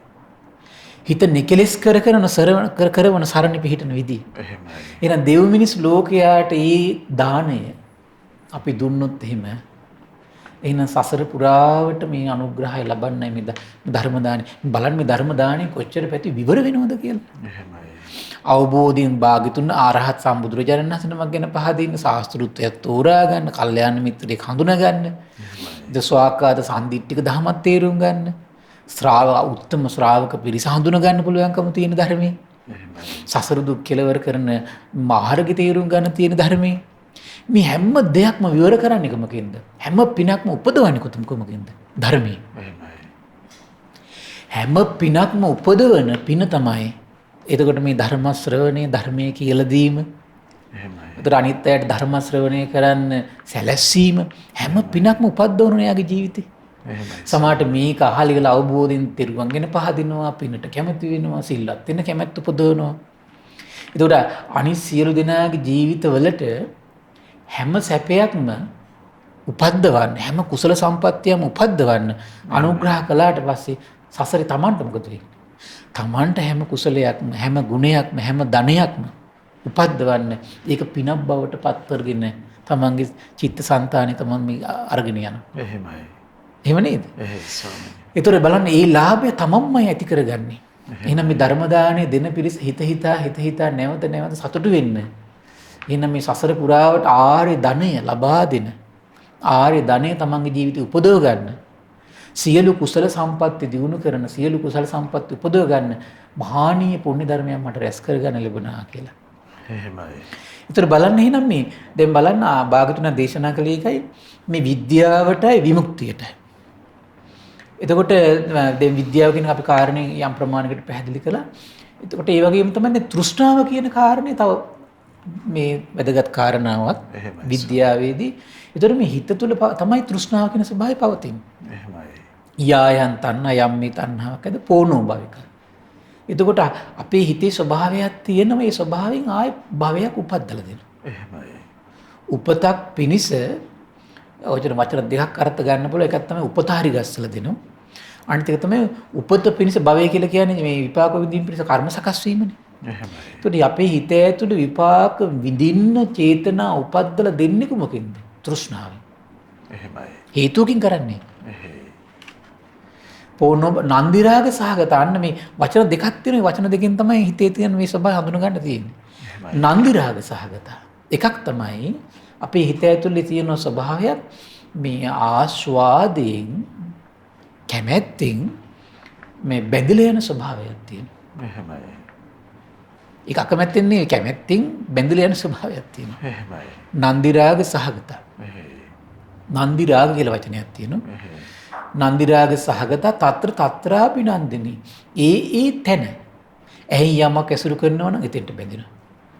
හිත නිකලස් කරන සරණ පිහිටන විදිය. එහෙමයි. එහෙනම් දෙව් මිනිස් ලෝකයාට මේ දාණය අපි දුන්නොත් එහෙම එහෙනම් සසර පුරාවට මේ අනුග්‍රහය ලබන්නයි මේ ධර්ම දානි. බලන්න මේ ධර්ම දානි කොච්චර පැති විවර වෙනවද කියලා. එහෙමයි. අවබෝධයෙන් භාග්‍යතුන් ආරහත් සම්බුදුරජාණන් වහන්සේ නමක් ගැන පහදින්න, ශාස්ත්‍රුත්වය තෝරා ගන්න, කල්යාණ මිත්‍රයෙක් හඳුනා ගන්න, දසවාකාද සම්දිට්ඨික ධමයක් තේරුම් ගන්න, උත්තම ශ්‍රාවක පිරිස හඳුනා ගන්න පුළුවන්කම තියෙන ධර්මයේ. සසර දුක් කෙලවර කරන මාර්ගය තේරුම් ගන්න තියෙන ධර්මයේ. මේ හැම දෙයක්ම විවර කරන්නේ කොමකින්ද? හැම පිනක්ම උපදවන්නේ කොමකින්ද? ධර්මයේ. හැම පිනක්ම උපදවන පින තමයි. එතකොට මේ ධර්ම ශ්‍රවණය, ධර්මයේ කියලා දීම. එතකොට අනිත් අයට ධර්ම ශ්‍රවණය කරන්න සැලැස්සීම හැම පිනක්ම උපද්දවන යාගේ ජීවිතේ. සමහරට මේක අහලා ඉල අවබෝධයෙන් තෙරුවන් ගැන පහදිනවා, පිනට කැමති වෙනවා, සිල්වත් වෙන කැමැත්ත උපදවනවා. එතකොට අනිත් සියලු දෙනාගේ ජීවිතවලට හැම සැපයක්ම උපද්දවන්න, හැම කුසල සම්පත්තියම උපද්දවන්න අනුග්‍රහ කළාට පස්සේ සසරේ Tamanට මොකද වෙන්නේ? Tamanට හැම කුසලයක්ම, හැම ගුණයක්ම, හැම ධනයක්ම උපද්දවන්න ඒක පිනක් බවට පත් කරගෙන තමන්ගේ චිත්තසංතානෙ තමන් මේ අරගෙන යනවා. එහෙමයි. එහෙම නේද? එහෙයි ස්වාමීනි. ඒතර බලන්න මේ ලාභය තමන්මයි ඇති කරගන්නේ. එහෙනම් මේ ධර්ම දාණය දෙන පිරිස හිත හිතා නැවත සතුටු වෙන්න. එහෙනම් මේ සසර පුරාවට ආර්ය ධනය ලබා දෙන, ආර්ය ධනය තමන්ගේ ජීවිතේ උපදව ගන්න, සියලු කුසල සම්පatti දිනු කරන, සියලු කුසල සම්පatti උපදව ගන්න මහානීය පුණ්‍ය ධර්මයක් මට රැස් කරගන්න ලැබුණා කියලා. එහෙමයි. ඒතර බලන්න එහෙනම් මේ දැන් බලන්න භාගතුන දේශනා කළේ එකයි මේ විද්‍යාවටයි විමුක්තියටයි. එතකොට දැන් විද්‍යාව කියන අපි කාරණේ යම් ප්‍රමාණයකට පැහැදිලි කළා. එතකොට ඒ වගේම තමයි තෘෂ්ණාව කියන කාරණේ තව මේ වැදගත් කාරණාවක් විද්‍යාවේදී. ඒතර මේ හිත තුළ තමයි තෘෂ්ණාව කියන ස්වභාවය පවතින්නේ. එහෙමයි. යායන් තණ්හා යම්මේ තණ්හාවකද පෝනෝ භවික. එතකොට අපේ හිතේ ස්වභාවයක් තියෙනවා. මේ ස්වභාවයෙන් ආය භවයක් උපද්දලා දෙනවා. එහෙමයි. උපතක් පිනිස ඔයතන වචන දෙකක් අර්ථ ගන්න පුළුවන්. එකක් තමයි උපත හරි ගස්සලා දෙනවා. අනිත් එක තමයි උපත පිනිස භවය කියලා කියන්නේ මේ විපාක විඳින්න පිනිස කර්ම සකස් වීමනේ. එහෙමයි. ඒතකොට අපේ හිත ඇතුළේ විපාක විඳින්න චේතනා උපද්දලා දෙන්නේ කොමකින්ද? තෘෂ්ණාවෙන්. එහෙමයි. හේතුකින් කරන්නේ. පොනොබ නන්දි රාග සහගත අන්න මේ වචන දෙකක් තියෙනවා. වචන දෙකෙන් තමයි හිතේ තියෙන මේ ස්වභාවය හඳුන ගන්න තියෙන්නේ. නන්දි රාග සහගත. එකක් තමයි අපේ හිත ඇතුලේ තියෙන ස්වභාවයක් මේ ආස්වාදයෙන් කැමැත්තෙන් මේ බැඳිලා යන ස්වභාවයක් තියෙනවා. එහෙමයි. ඒක අකමැත්තෙන් නෙවෙයි කැමැත්තෙන් බැඳිලා යන ස්වභාවයක් තියෙනවා. එහෙමයි. නන්දි රාග සහගත. නන්දි රාග කියලා වචනයක් තියෙනවා. නන්දි රාග සහගත තත්‍රාපි නන්දිනී. ඒ තැන ඇහි යමක් ඇසුරු කරනවා නම් එතෙන්ට බැඳෙනවා.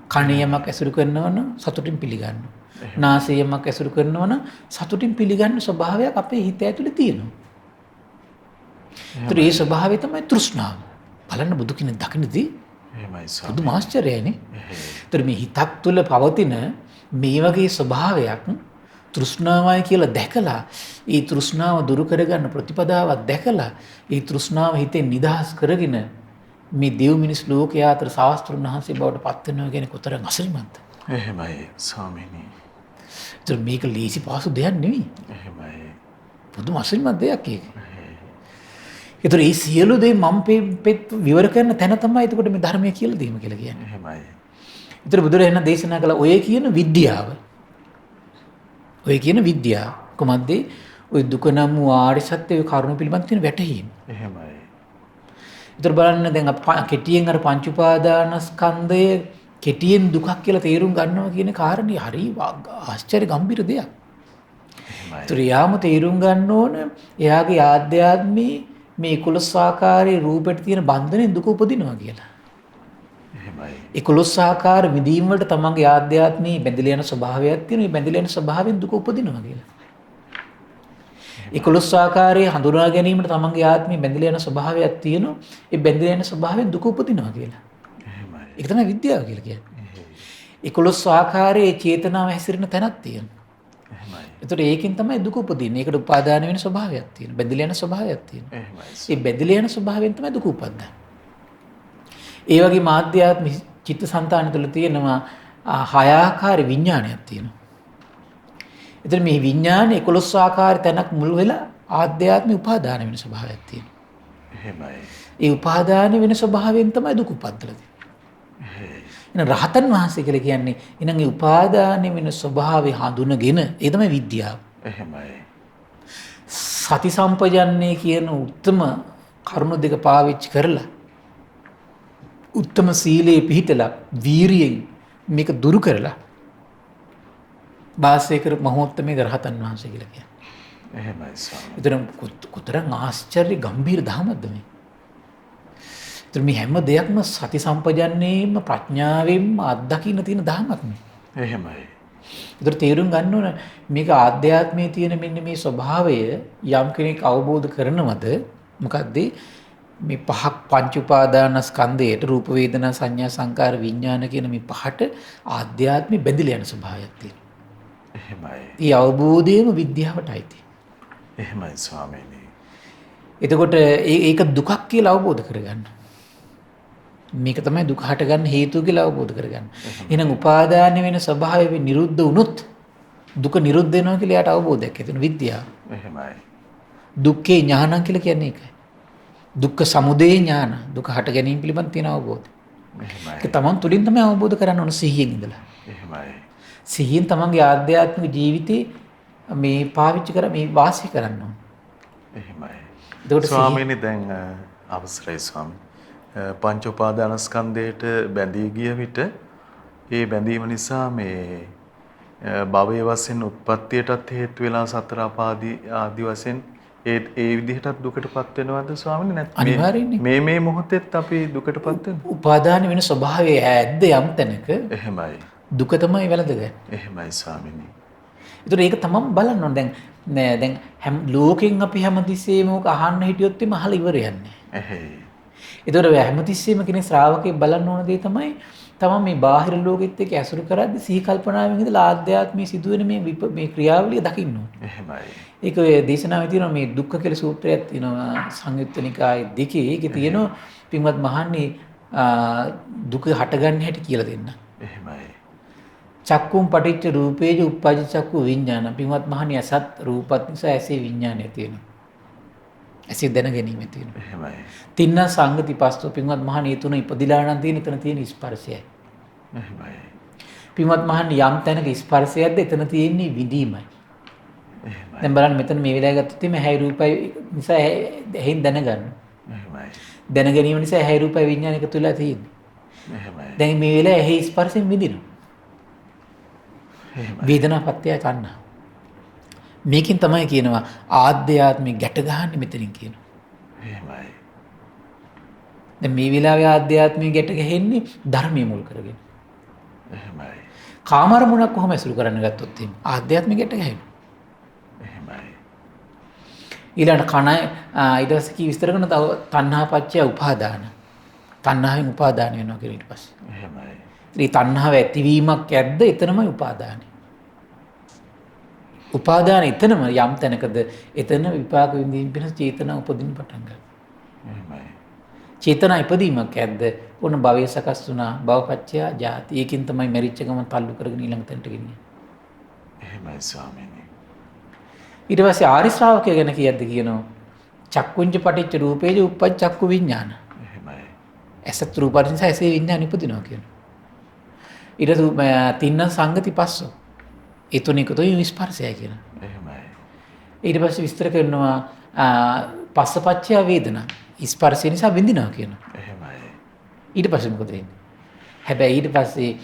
කන යමක් ඇසුරු කරනවා නම් සතුටින් පිළිගන්නවා. නාසය යමක් ඇසුරු කරනවා නම් සතුටින් පිළිගන්න ස්වභාවයක් අපේ හිත ඇතුලේ තියෙනවා. ඒ ස්වභාවය තමයි තෘෂ්ණාව. බලන්න බුදු කෙනෙක් දකින්නදී එහෙමයි සර්. බුදු මාස්ටර්යනේ. ඒතර මේ හිතක් තුළ පවතින මේ වගේ ස්වභාවයක් තෘෂ්ණාවයි කියලා දැකලා ඒ තෘෂ්ණාව දුරු කරගන්න ප්‍රතිපදාවක් දැකලා ඒ තෘෂ්ණාව හිතෙන් නිදහස් කරගෙන මේ දෙව් මිනිස් ලෝකයා අතර ශාස්ත්‍රුන් වහන්සේ බවට පත් වෙනවා කියන්නේ කොතරම් අසිරිමත්ද? එහෙමයි ස්වාමීනි. ඒතර මේක ලීසි පාසු දෙයක් නෙවෙයි. එහෙමයි. පුදුම අසිරිමත් දෙයක් ඒක. ඒතර මේ සියලු දේ මම විවර කරන තැන තමයි එතකොට මේ ධර්මය කියලා දීම කියලා කියන්නේ. එහෙමයි. ඒතර බුදුරජාණන් දේශනා කළ ඔය කියන විද්‍යාව ඔය කියන විද්‍යාව කොහොමද? ඔය දුක නම් වූ ආර්ය සත්‍ය කරුණු පිළිබඳ තියෙන වැටහීම. එහෙමයි. ඒතර බලන්න දැන් අපි කෙටියෙන් අර පංච උපාදානස්කන්ධය කෙටියෙන් දුකක් කියලා තේරුම් ගන්නවා කියන කාරණේ හරි ආශ්චර්ය ගම්බීර දෙයක්. එහෙමයි. ඒතර යාම තේරුම් ගන්න ඕන එයාගේ ආධ්‍යාත්මී මේ 11 ආකාරයේ රූපෙට තියෙන බන්ධනේ දුක උපදිනවා කියලා. 11 ආකාර විදීම් වලට තමන්ගේ ආධ්‍යාත්මී බැඳිලා යන ස්වභාවයක් තියෙනවා. මේ බැඳිලා යන ස්වභාවයෙන් දුක උපදිනවා කියලා. 11 ආකාරයේ හඳුනා ගැනීමට තමන්ගේ ආත්මී බැඳිලා යන ස්වභාවයක් තියෙනවා. ඒ බැඳිලා යන ස්වභාවයෙන් දුක උපදිනවා කියලා. එහෙමයි. ඒක තමයි විද්‍යාව කියලා කියන්නේ. 11 ආකාරයේ චේතනාව හැසිරෙන තැනක් තියෙනවා. එහෙමයි. ඒතකොට ඒකෙන් තමයි දුක උපදින්නේ. ඒකට උපාදාන වෙන ස්වභාවයක් තියෙනවා. බැඳිලා යන ස්වභාවයක් තියෙනවා. එහෙමයි. ඒ බැඳිලා යන ස්වභාවයෙන් තමයි දුක උපදින්නේ. ඒ වගේ මාධ්‍යාත්මික චිත්තසංතාන තුළ තියෙනවා 6 ආකාර විඥානයක් තියෙනවා. එතන මේ විඥානේ 11 ආකාර තැනක් මුල් වෙලා ආධ්‍යාත්මික උපාදාන වෙන ස්වභාවයක් තියෙනවා. එහෙමයි. ඒ උපාදාන වෙන ස්වභාවයෙන් තමයි දුක උපද්දලා තියෙන්නේ. එහෙනම් රහතන් වහන්සේ කියලා කියන්නේ එහෙනම් ඒ උපාදාන වෙන ස්වභාවය හඳුනගෙන ඒ තමයි විද්‍යාව. එහෙමයි. සති සම්පජන්නේ කියන උත්තම කරුණු දෙක පාවිච්චි කරලා උත්තම සීලේ පිහිටලා වීරියෙන් මේක දුරු කරලා වාසය කර මහෝත්තමේ රහතන් වහන්සේ කියලා කියන්නේ. එහෙමයි ස්වාමී. ඒතරම් කොතරම් ආශ්චර්ය ගම්භීර ධර්මද මේ. ඒතර මේ හැම දෙයක්ම සති සම්පජන්නේම ප්‍රඥාවෙන්ම අත්දකින්න තියෙන ධර්මයක් මේ. එහෙමයි. ඒතර තේරුම් ගන්න ඕන මේක ආධ්‍යාත්මයේ තියෙන මෙන්න මේ ස්වභාවය යම් කෙනෙක් අවබෝධ කරනවද මොකද්ද මේ පහක් පංච උපාදානස්කන්ධයට රූප වේදනා සංඥා සංකාර විඥාන කියන මේ පහට ආධ්‍යාත්මෙ බැඳිලා යන ස්වභාවයක් තියෙනවා. එහෙමයි. ඒ අවබෝධයම විද්‍යාවටයි තියෙන්නේ. එහෙමයි ස්වාමීනි. එතකොට ඒක දුකක් කියලා අවබෝධ කරගන්න. මේක තමයි දුක හටගන්න හේතුව කියලා අවබෝධ කරගන්න. එහෙනම් උපාදාන වෙන ස්වභාවය නිරුද්ධ වුණොත් දුක නිරුද්ධ වෙනවා කියලා යාට අවබෝධයක් ඇති වෙන විද්‍යාව. එහෙමයි. දුක්ඛේ ඥානං කියලා කියන්නේ ඒකයි. දුක්ඛ සමුදය ඥාන දුක හට ගැනීම පිළිබඳ තියෙන අවබෝධය. එහෙමයි. ඒක තමන් තුළින් තමයි අවබෝධ කරගන්න ඕන සිහියෙන් ඉඳලා. එහෙමයි. සිහියෙන් තමන්ගේ ආධ්‍යාත්මික ජීවිතේ මේ පාවිච්චි කර මේ වාසය කරන්න ඕන. එහෙමයි. එතකොට ස්වාමීනි දැන් අවසරයි ස්වාමී. පංච උපාදානස්කන්ධයට බැඳී ගිය විට ඒ බැඳීම නිසා මේ භවයේ වශයෙන් උත්පත්තියටත් හේතු වෙලා සතර අපාදී ආදි වශයෙන් ඒ විදිහටත් දුකටපත් වෙනවද ස්වාමීනි අනිවාර්යෙන්නේ. මේ මොහොතේත් අපි දුකටපත් වෙනවා. උපාදාන වෙන ස්වභාවය ඇද්ද යම් තැනක එහෙමයි. දුක තමයි වැළඳගන්නේ. එහෙමයි ස්වාමීනි. ඒතර ඒක තමයි බලන්න ඕන. දැන් හැම ලෝකෙන් අපි හැමතිස්සෙම ඕක අහන්න හිටියොත් එimhe අහලා ඉවර යන්නේ. එහෙයි. ඒතර හැමතිස්සෙම කෙනෙක් ශ්‍රාවකෙක් බලන්න ඕන දේ තමයි මේ බාහිර ලෝකෙත් එක්ක ඇසුරු කරද්දී සිහි කල්පනාවෙන් ඉඳලා ආධ්‍යාත්මයේ සිදුවෙන මේ ක්‍රියාවලිය දකින්න ඕනේ. එහෙමයි. ඒක ඔය දේශනාවේ තියෙනවා මේ දුක්ඛ කියලා සූත්‍රයක් තියෙනවා සංයුත්ත නිකායේ 2 ඒකේ තියෙනවා පින්වත් මහන්නේ දුක හටගන්න හැටි කියලා දෙන්න. එහෙමයි. චක්කුම් පටිච්ච රූපේජ උප්පජ්ජ චක්කු විඥාන පින්වත් මහන්නේ අසත් රූපත් නිසා ඇසේ විඥානය තියෙනවා. ඇසේ දැන ගැනීම තියෙනවා. එහෙමයි. තින්න සංගති පස්තු පින්වත් මහන්නේ තුන ඉපදිලා නම් තියෙන එතන තියෙන ස්පර්ශයයි. එහෙමයි. පින්වත් මහන්නේ යම් තැනක ස්පර්ශයක්ද එතන තියෙන්නේ විඳීමයි. එහෙමයි. දැන් බලන්න මෙතන මේ වෙලාව ගත්තොත් මේ ඇහැ රූපයි නිසා ඇහෙන් දැනගන්න. එහෙමයි. දැන ගැනීම නිසා ඇහැ රූපයි විඥාන එකතු වෙලා තියෙන්නේ. එහෙමයි. දැන් මේ වෙලාව ඇහි ස්පර්ශයෙන් විඳිනවා. එහෙමයි. වේදනා පත්‍ය තණ්හා. මේකෙන් තමයි කියනවා ආධ්‍යාත්මික ගැට ගහන්නේ මෙතනින් කියනවා. එහෙමයි. දැන් මේ වෙලාවේ ආධ්‍යාත්මික ගැට ගහන්නේ ධර්මයේ මුල් කරගෙන. එහෙමයි. කාමරමුණක් කොහොම ඇසුරු කරන්න ගත්තොත් එහෙනම් ආධ්‍යාත්මික ගැට ගහනවා. එහෙමයි. ඊළඟ කණයි ඊට පස්සේ කී විස්තර කරන තව තණ්හා පත්‍ය උපාදාන. තණ්හාවෙන් උපාදාන වෙනවා කියලා ඊට පස්සේ. එහෙමයි. ඒ තණ්හාව ඇතිවීමක් ඇද්ද එතනමයි උපාදානයි. උපාදාන එතනම යම් තැනකද එතන විපාක විඳින්න පිණිස චේතනා උපදින්න පටන් ගන්නවා. එහෙමයි. චේතනා ඉපදීමක් ඇද්ද ඕන භවය සකස් වුණා භවපත්‍ය ජාති. ඒකෙන් තමයි මැරිච්ච ගමන් තල්ලු කරගෙන ඊළඟ තැනට ගෙනියන්නේ. එහෙමයි ස්වාමීනි. ඊට පස්සේ ආරි ශ්‍රාවකය ගැන කියද්දි කියනවා චක්කුංජ පටිච්ච රූපේජ උප්පජ්ජ චක්කු විඥාන. එහෙමයි. ඇසත් රූප නිසා ඇසේ විඥාන ඉපදිනවා කියනවා. ඊට තින්න සංගති පස්සෝ. ඒ තුන එකතුයි ස්පර්ශයයි කියනවා. එහෙමයි. ඊට පස්සේ විස්තර කරනවා පස්සපච්චය වේදනා. ස්පර්ශය නිසා විඳිනවා කියනවා. එහෙමයි. ඊට පස්සේ මොකද වෙන්නේ? හැබැයි ඊට පස්සේ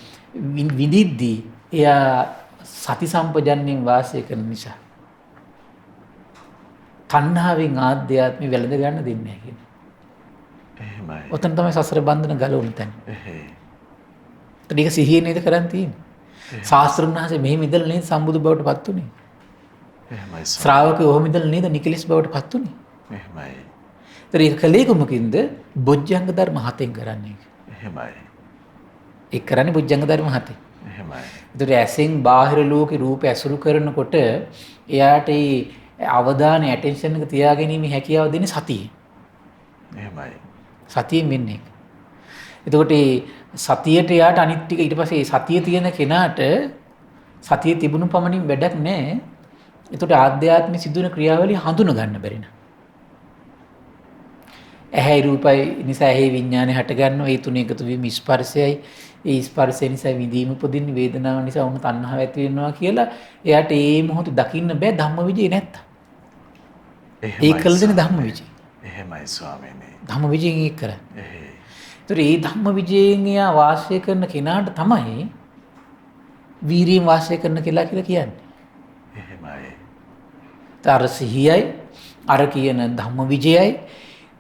විඳිද්දී එයා සති සම්පජන්ණයෙන් වාසය කරන නිසා තණ්හාවෙන් ආධ්‍යාත්මෙ වැළඳ ගන්න දෙන්නේ නැහැ කියනවා. එහෙමයි. ඔතන තමයි සසර බන්ධන ගලවුන තැන. එහෙයි. ඒක සිහියේ නේද කරන් තියෙන්නේ. ශාස්ත්‍රුන් වහන්සේ මෙහෙම ඉඳලා නේද සම්බුදු බවට පත් උනේ. එහෙමයි. ශ්‍රාවකයෝ ඔහොම ඉඳලා නේද නිකලස් බවට පත් උනේ. එහෙමයි. ඒතර ඒක කලේ කොමකින්ද බොජ්ජංග ධර්ම හතෙන් කරන්නේ. එහෙමයි. ඒක කරන්නේ බොජ්ජංග ධර්ම හතෙන්. එහෙමයි. ඒතර ඇසෙන් බාහිර ලෝකේ රූප ඇසුරු කරනකොට එයාට ඒ අවධානය ඇටෙන්ෂන් එක තියාගැනීමේ හැකියාව දෙන්නේ සතියේ. එහෙමයි. සතියෙන් වෙන්නේ. එතකොට සතියට යාට අනිත් ටික ඊට පස්සේ සතිය තියෙන කෙනාට සතිය තිබුණු පමණින් වැඩක් නැහැ. ඒකට ආධ්‍යාත්මික සිදුවන ක්‍රියාවලිය හඳුන ගන්න බැරි න ะ. ඇහැයි රූපයි නිසා ඇහි විඥානය හට ගන්නවා. ඒ තුන එකතු වීම ස්පර්ශයයි. ඒ ස්පර්ශය නිසා විඳීම උපදින්න, වේදනාව නිසා වුණ තණ්හාව ඇති වෙනවා කියලා එයාට ඒ මොහොත දකින්න බෑ ධම්මවිජය නැත්තම්. ඒකල දෙන ධම්මවිජය. එහෙමයි ස්වාමීනි. ධම්මවිජයෙන් ඒක කරන්නේ. ඒතර ඒ ධම්මවිජයෙන් එයා වාසය කරන කෙනාට තමයි වීරියෙන් වාසය කරන කියලා කියන්නේ. එහෙමයි. තර සිහියයි අර කියන ධම්මවිජයයි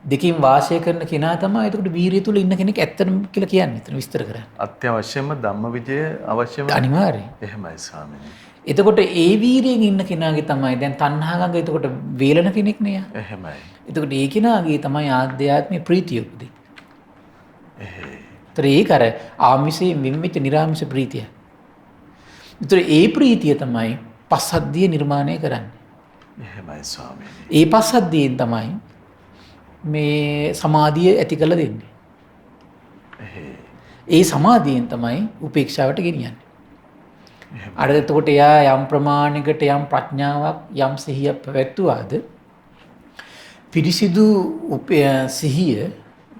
දෙකින් වාසය කරන කෙනා තමයි එතකොට වීරිය තුල ඉන්න කෙනෙක් ඇත්තටම කියලා කියන්නේ. එතන විස්තර කරන්නේ. අත්‍යවශ්‍යම ධම්මවිජය අවශ්‍යම. අනිවාර්යයෙන්. එහෙමයි ස්වාමීනි. එතකොට ඒ වීරියෙන් ඉන්න කෙනාගේ තමයි දැන් තණ්හාගංග එතකොට වේලන කෙනෙක් නේ. එහෙමයි. එතකොට ඒ කෙනාගේ තමයි ආධ්‍යාත්මික ප්‍රීතිය උපදින්නේ. එහෙයි. ඒතර ඒක අර ආමිෂයෙන් විම්මිච්ච නිර්ආමිෂ ප්‍රීතිය. ඒතර ඒ ප්‍රීතිය තමයි පස්සද්ධිය නිර්මාණය කරන්නේ. එහෙමයි ස්වාමීනි. ඒ පස්සද්ධියෙන් තමයි මේ සමාධිය ඇති කළ දෙන්නේ. ඒ සමාධියෙන් තමයි උපේක්ෂාවට ගෙනියන්නේ. අර එතකොට එයා යම් ප්‍රමාණයකට යම් ප්‍රඥාවක් යම් සිහියක් පැවැත්වුවාද පිරිසිදු සිහිය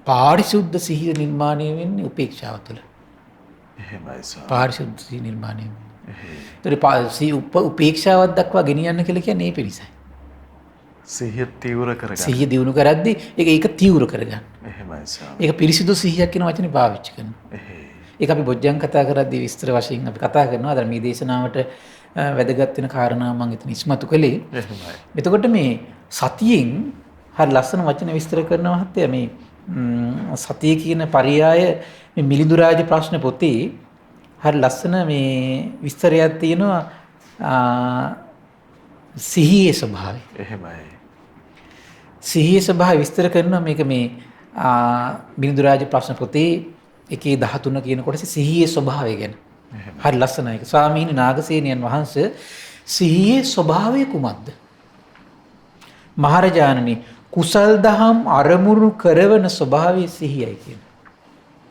පාරිශුද්ධ සිහිය නිර්මාණය වෙන්නේ උපේක්ෂාව තුළ. එහෙමයි ස්වාමීනි. පාරිශුද්ධ සිහිය නිර්මාණය වෙන්නේ. ඒතර උපේක්ෂාවක් දක්වා ගෙනියන්න කියලා කියන්නේ ඒ පිරිසයි. සිහිය තීව්‍ර කරගන්න. සිහිය දියුණු කරද්දී ඒක තීව්‍ර කරගන්න. එහෙමයි ස්වාමීනි. ඒක පිරිසිදු සිහියක් කියන වචනේ පාවිච්චි කරනවා. ඒක අපි බොජ්ජං කතා කරද්දී විස්තර වශයෙන් අපි කතා කරනවා. අද මේ දේශනාවට වැදගත් වෙන කාරණා මම එතන ඉස්මතු කළේ. එහෙමයි. එතකොට මේ සතියෙන් හරි ලස්සන වචන විස්තර කරනවා මහත්තයා මේ සතිය කියන පරයය මේ මිලිඳු රාජ ප්‍රශ්න පොතේ හරි ලස්සන මේ විස්තරයක් තියෙනවා සිහියේ ස්වභාවය. එහෙමයි. සිහියේ ස්වභාවය විස්තර කරනවා මේක මේ මිලිඳු රාජ ප්‍රශ්න පොතේ 1:13 කියන කොටසේ සිහියේ ස්වභාවය ගැන. හරි ලස්සනයි. ස්වාමීන් නාගසේනියන් වහන්සේ සිහියේ ස්වභාවය කුමක්ද? මහරජාණනි කුසල් දහම් අරමුණු කරවන ස්වභාවය සිහියයි කියන.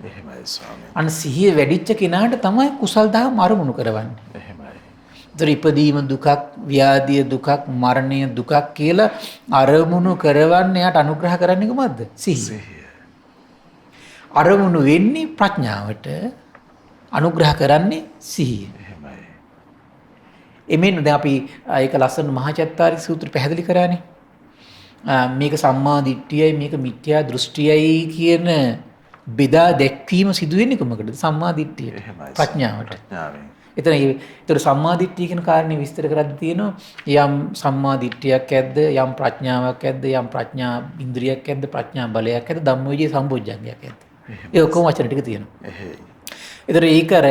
එහෙමයි ස්වාමීනි. අන්න සිහිය වැඩිච්ච කෙනාට තමයි කුසල් දහම් අරමුණු කරවන්නේ. එහෙමයි. ඒතර ඉපදීම දුකක්, ව්‍යාධිය දුකක්, මරණය දුකක් කියලා අරමුණු කරවන්න යාට අනුග්‍රහ කරන්නේ කොහොමද? සිහිය. අරමුණු වෙන්නේ ප්‍රඥාවට, අනුග්‍රහ කරන්නේ සිහිය. එහෙමයි. එමෙන්න දැන් අපි ඒක ලස්සන මහාචත්තාරි සූත්‍රය පැහැදිලි කරානේ. මේක සම්මා දිට්ඨියයි මේක මිත්‍යා දෘෂ්ටියයි කියන බෙදා දැක්වීම සිදු වෙන්නේ කොහොමද? සම්මා දිට්ඨියට. ප්‍රඥාවට. ප්‍රඥාවෙන්. ඒතර සම්මා දිට්ඨිය කියන කාරණේ විස්තර කරද්දී තියෙනවා යම් සම්මා දිට්ඨියක් ඇද්ද, යම් ප්‍රඥාවක් ඇද්ද, යම් ප්‍රඥා ඉන්ද්‍රියක් ඇද්ද, ප්‍රඥා බලයක් ඇද්ද, ධම්මවිජය සම්බොජ්ජංගයක් ඇද්ද. ඒ ඔක්කොම වචන ටික තියෙනවා. එහෙයි. ඒතර ඒක අර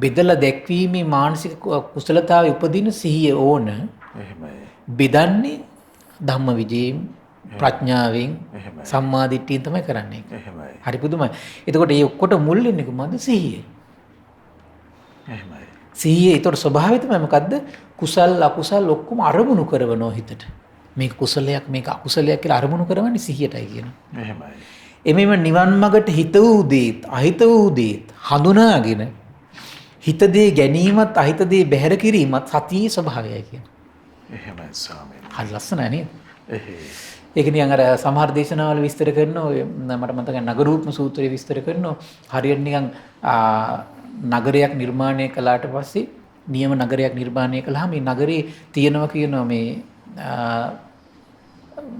බෙදලා දැක්වීමේ මානසික කුසලතාවය උපදින සිහිය ඕන. එහෙමයි. බෙදන්නේ ධම්මවිජයෙන්, ප්‍රඥාවෙන්, එහෙමයි. සම්මා දිට්ඨියෙන් තමයි කරන්නේ. එහෙමයි. හරි පුදුමයි. එතකොට මේ ඔක්කොට මුල් වෙන්නේ කොහොමද? සිහිය. එහෙමයි. සිහියේ ඒතර ස්වභාවය තමයි මොකද්ද? කුසල් අකුසල් ඔක්කොම අරමුණු කරවනවා හිතට. මේක කුසලයක් මේක අකුසලයක් කියලා අරමුණු කරවන්නේ සිහියටයි කියනවා. එහෙමයි. එමෙම නිවන් මඟට හිත වූ දේත් අහිත වූ දේත් හඳුනාගෙන හිත දේ ගැනීමත් අහිත දේ බැහැර කිරීමත් සතියේ ස්වභාවයයි කියනවා. එහෙමයි ස්වාමීනි. හරි ලස්සනයි නේද? එහෙයි. ඒක නිකන් අර සමහර දේශනාවල විස්තර කරනවා ඔය මට මතකයි නගරූපම සූත්‍රයේ විස්තර කරනවා හරියට නිකන් නගරයක් නිර්මාණය කළාට පස්සේ නියම නගරයක් නිර්මාණය කළාම මේ නගරේ තියෙනවා කියනවා මේ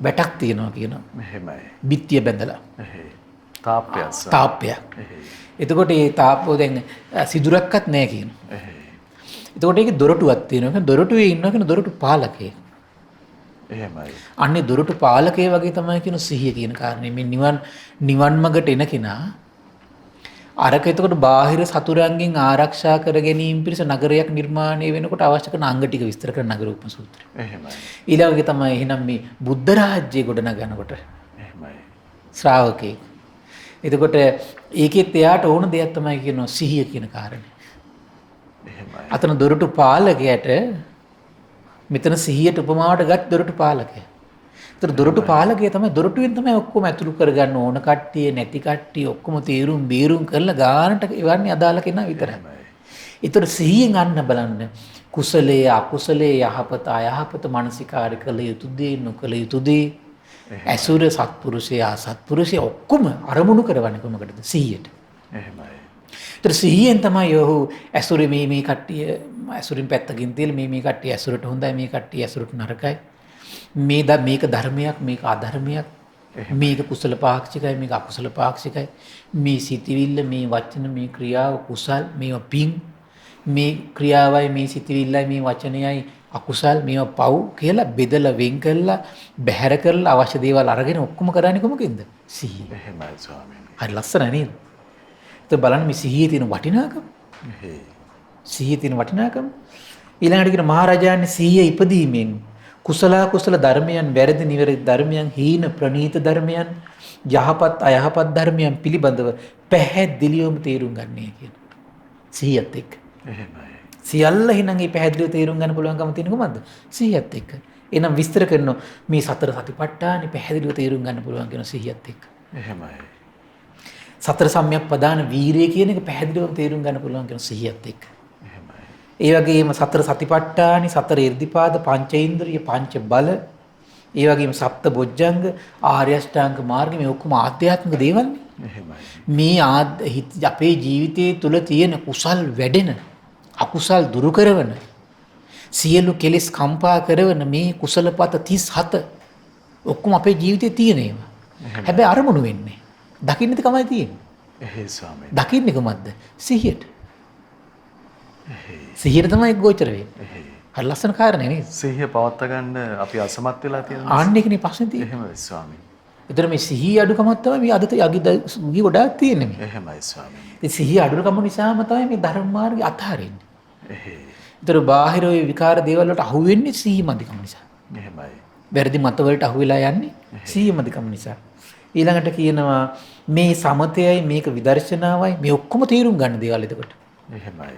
වැටක් තියෙනවා කියනවා. එහෙමයි. බිත්තිය බැඳලා. එහෙයි. තාප්පයක්. තාප්පයක්. එහෙයි. එතකොට ඒ තාප්පෝ දැන් සිදුරක්වත් නැහැ කියනවා. එහෙයි. එතකොට ඒකේ දොරටුවක් තියෙනවා. දොරටුවේ ඉන්නවා කියන දොරටු පාලකයෙක්. එහෙමයි. අන්නේ දොරටු පාලකය වගේ තමයි කියන සිහිය කියන කාරණේ. මේ නිවන් මඟට එන කෙනා අරක එතකොට බාහිර සතුරන්ගෙන් ආරක්ෂා කර ගැනීම පිණිස නගරයක් නිර්මාණය වෙනකොට අවශ්‍ය කරන අංග ටික විස්තර කරන නගරූපම සූත්‍රය. එහෙමයි. ඊළඟට තමයි එහෙනම් මේ බුද්ධ රාජ්‍යය ගොඩනගනකොට එහෙමයි. ශ්‍රාවකෙක්. එතකොට ඒකෙත් එයාට ඕන දෙයක් තමයි කියනවා සිහිය කියන කාරණේ. එහෙමයි. අතන දොරටු පාලකයට මෙතන සිහියට උපමාවට ගත් දොරටු පාලකයා. ඒතර දොරටු පාලකයා තමයි දොරටුවෙන් තමයි ඔක්කොම ඇතුළු කරගන්න ඕන කට්ටිය නැති කට්ටිය ඔක්කොම තීරුම් බීරුම් කරලා ගානට එවන්නේ අදාළ කෙනා විතරයි. ඒතර සිහියෙන් අන්න බලන්න. කුසලයේ අකුසලයේ යහපත අයහපත මානසිකාර කළ යුතු දේ නොකළ යුතු දේ ඇසුර සත්පුරුෂයා අසත්පුරුෂය ඔක්කොම අරමුණු කරවන්නේ කොහොමකටද? සිහියට. එහෙමයි. ඒතර සිහියෙන් තමයි ඔහු ඇසුරේ මේ කට්ටිය ඇසුරින් පැත්තකින් තියලා මේ කට්ටිය ඇසුරට හොඳයි මේ කට්ටිය ඇසුරට නරකයි. මේක ධර්මයක් මේක අධර්මයක්. මේක කුසල පාක්ෂිකයි මේක අකුසල පාක්ෂිකයි. මේ සිතිවිල්ල මේ වචන මේ ක්‍රියාව කුසල් මේවා පිං මේ ක්‍රියාවයි මේ සිතිවිල්ලයි මේ වචනයයි අකුසල් මේවා පව් කියලා බෙදලා වෙන් කරලා බැහැර කරලා අවශ්‍ය දේවල් අරගෙන ඔක්කොම කරන්නේ කොමකින්ද? සිහිය. එහෙමයි ස්වාමීනි. හරි ලස්සනයි නේද? ඒත් බලන්න මේ සිහියේ තියෙන වටිනාකම. සිහියේ තියෙන වටිනාකම. ඊළඟට කියන මහරජාණන් සිහිය ඉපදීමෙන් කුසල කුසල ධර්මයන් වැරදි නිවැරදි ධර්මයන් හීන ප්‍රනීත ධර්මයන් යහපත් අයහපත් ධර්මයන් පිළිබඳව පැහැදිලිවම තේරුම් ගන්නයි කියන. සිහියත් එක්ක. එහෙමයි. සියල්ල හිනම් මේ පැහැදිලිව තේරුම් ගන්න පුළුවන්කම තියෙන කොහොමද? සිහියත් එක්ක. එහෙනම් විස්තර කරනවා මේ සතර සතිපට්ඨානෙ පැහැදිලිව තේරුම් ගන්න පුළුවන් කියන සිහියත් එක්ක. එහෙමයි. සතර සම්‍යක් ප්‍රදාන වීරිය කියන එක පැහැදිලිව තේරුම් ගන්න පුළුවන් කියන සිහියත් එක්ක. එහෙමයි. ඒ වගේම සතර සතිපට්ඨානෙ සතර ඉර්ධිපාද පංචේන්ද්‍රිය පංච බල ඒ වගේම සප්ත බොජ්ජංග ආර්ය අෂ්ටාංග මාර්ග මේ ඔක්කොම ආධ්‍යාත්මික දේවල්නේ. එහෙමයි. මේ අපේ ජීවිතයේ තුල තියෙන කුසල් වැඩෙන අකුසල් දුරු කරවන සියලු කෙලෙස් කම්පා කරවන මේ කුසලපත 37 ඔක්කොම අපේ ජීවිතේ තියෙන ඒවා. හැබැයි අරමුණු වෙන්නේ. දකින්න තමයි තියෙන්නේ. එහෙයි ස්වාමීනි. දකින්නේ කොහමද? සිහියට. සිහියට තමයි ගෝචර වෙන්නේ. හරි ලස්සන කාරණේ නේද? සිහිය පවත්වා ගන්න අපි අසමත් වෙලා තියෙනවා. ආන්න එකනේ ප්‍රශ්නේ තියෙන්නේ. එහෙමයි ස්වාමීනි. ඒතර මේ සිහිය අඩුකමක් තමයි මේ අද යගි ගොඩාක් තියෙන්නේ මේ. එහෙමයි ස්වාමීනි. ඒ සිහිය අඩුකම නිසාම තමයි මේ ධර්ම මාර්ගය අතහරින්නේ. එහෙයි. ඒතර බාහිර ওই විකාර දේවල් වලට අහු වෙන්නේ සිහිය මදිකම නිසා. එහෙමයි. වැරදි මත වලට අහු වෙලා යන්නේ සිහිය මදිකම නිසා. ඊළඟට කියනවා මේ සමතයයි මේක විදර්ශනාවයි මේ ඔක්කොම තේරුම් ගන්න දේවල් එතකොට. එහෙමයි.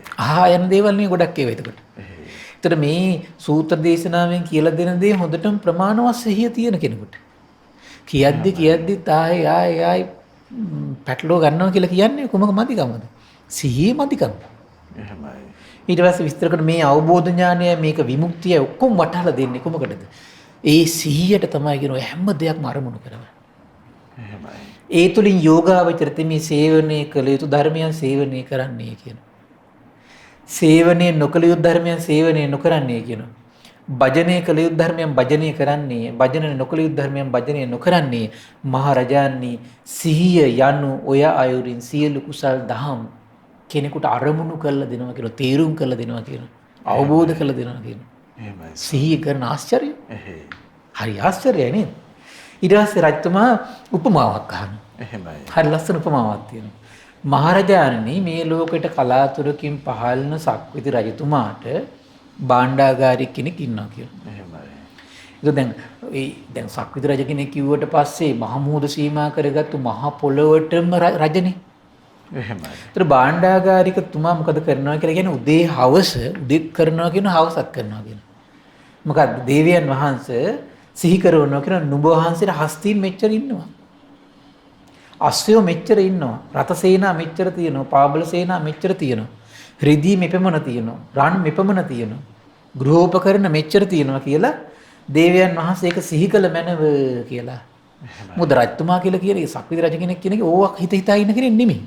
යන දේවල් නේ ගොඩක් ඒවා එතකොට. ඒතර මේ සූත්‍ර දේශනාවෙන් කියලා දෙන දේ හොඳටම ප්‍රමාණවත් සිහිය තියෙන කෙනෙකුට. කියද්දි ආයි පැටලෝ ගන්නවා කියලා කියන්නේ කොමක මදිකමද? සිහියේ මදිකම. එහෙමයි. ඊට පස්සේ විස්තර කරන මේ අවබෝධ ඥානය මේක විමුක්තිය ඔක්කොම වටහලා දෙන්නේ කොමකටද? ඒ සිහියට තමයි කියන හැම දෙයක්ම අරමුණු කරවන්නේ. එහෙමයි. ඒ තුලින් යෝගාවචරිත මේ සේවනයේ කළ යුතු ධර්මයන් සේවනය කරන්නේ කියන. සේවනයේ නොකළ යුතු ධර්මයන් සේවනය නොකරන්නේ කියන. භජනයේ කළ යුතු ධර්මයන් භජනය කරන්නේ, භජනයේ නොකළ යුතු ධර්මයන් භජනය නොකරන්නේ. මහරජාණනි සිහිය යනු ඔය අයුරින් සියලු කුසල් දහම් කෙනෙකුට අරමුණු කරලා දෙනවා කියන, තේරුම් කරලා දෙනවා කියන, අවබෝධ කරලා දෙනවා කියන. එහෙමයි. සිහිය කරන ආශ්චර්යය. එහෙයි. හරි ආශ්චර්යයි නේද? ඊට පස්සේ රජතුමා උපමාවක් අහනවා. එහෙමයි. හරි ලස්සන උපමාවක් තියෙනවා. මහරජාණනි මේ ලෝකෙට කලාතුරකින් පහළන සක්විති රජතුමාට භාණ්ඩාගාරික කෙනෙක් ඉන්නවා කියලා. එහෙමයි. ඒක දැන් සක්විති රජ කෙනෙක් කිව්වට පස්සේ මහ මුහුද සීමා කරගත්තු මහ පොළොවටම රජනේ. එහෙමයි. ඒතර භාණ්ඩාගාරික තුමා මොකද කරනවා කියලා කියන්නේ උදේ හවස උදෙත් කරනවා කියන හවසත් කරනවා කියන. මොකද දේවයන් වහන්සේ සිහි කරනවා කියන නුඹ වහන්සේට හස්තීන් මෙච්චර ඉන්නවා. අස්සයෝ මෙච්චර ඉන්නවා. රත සේනා මෙච්චර තියෙනවා. පාබල සේනා මෙච්චර තියෙනවා. රිදී මෙපමණ තියෙනවා. රන් මෙපමණ තියෙනවා. ගෘහෝපකරණ මෙච්චර තියෙනවා කියලා දේවයන් වහන්සේ ඒක සිහි කළ මැනව කියලා. මොකද රජතුමා කියලා කියන්නේ සක්විති රජ කෙනෙක් කියන එක ඕවා හිතා ඉන්න කෙනෙක් නෙමෙයි.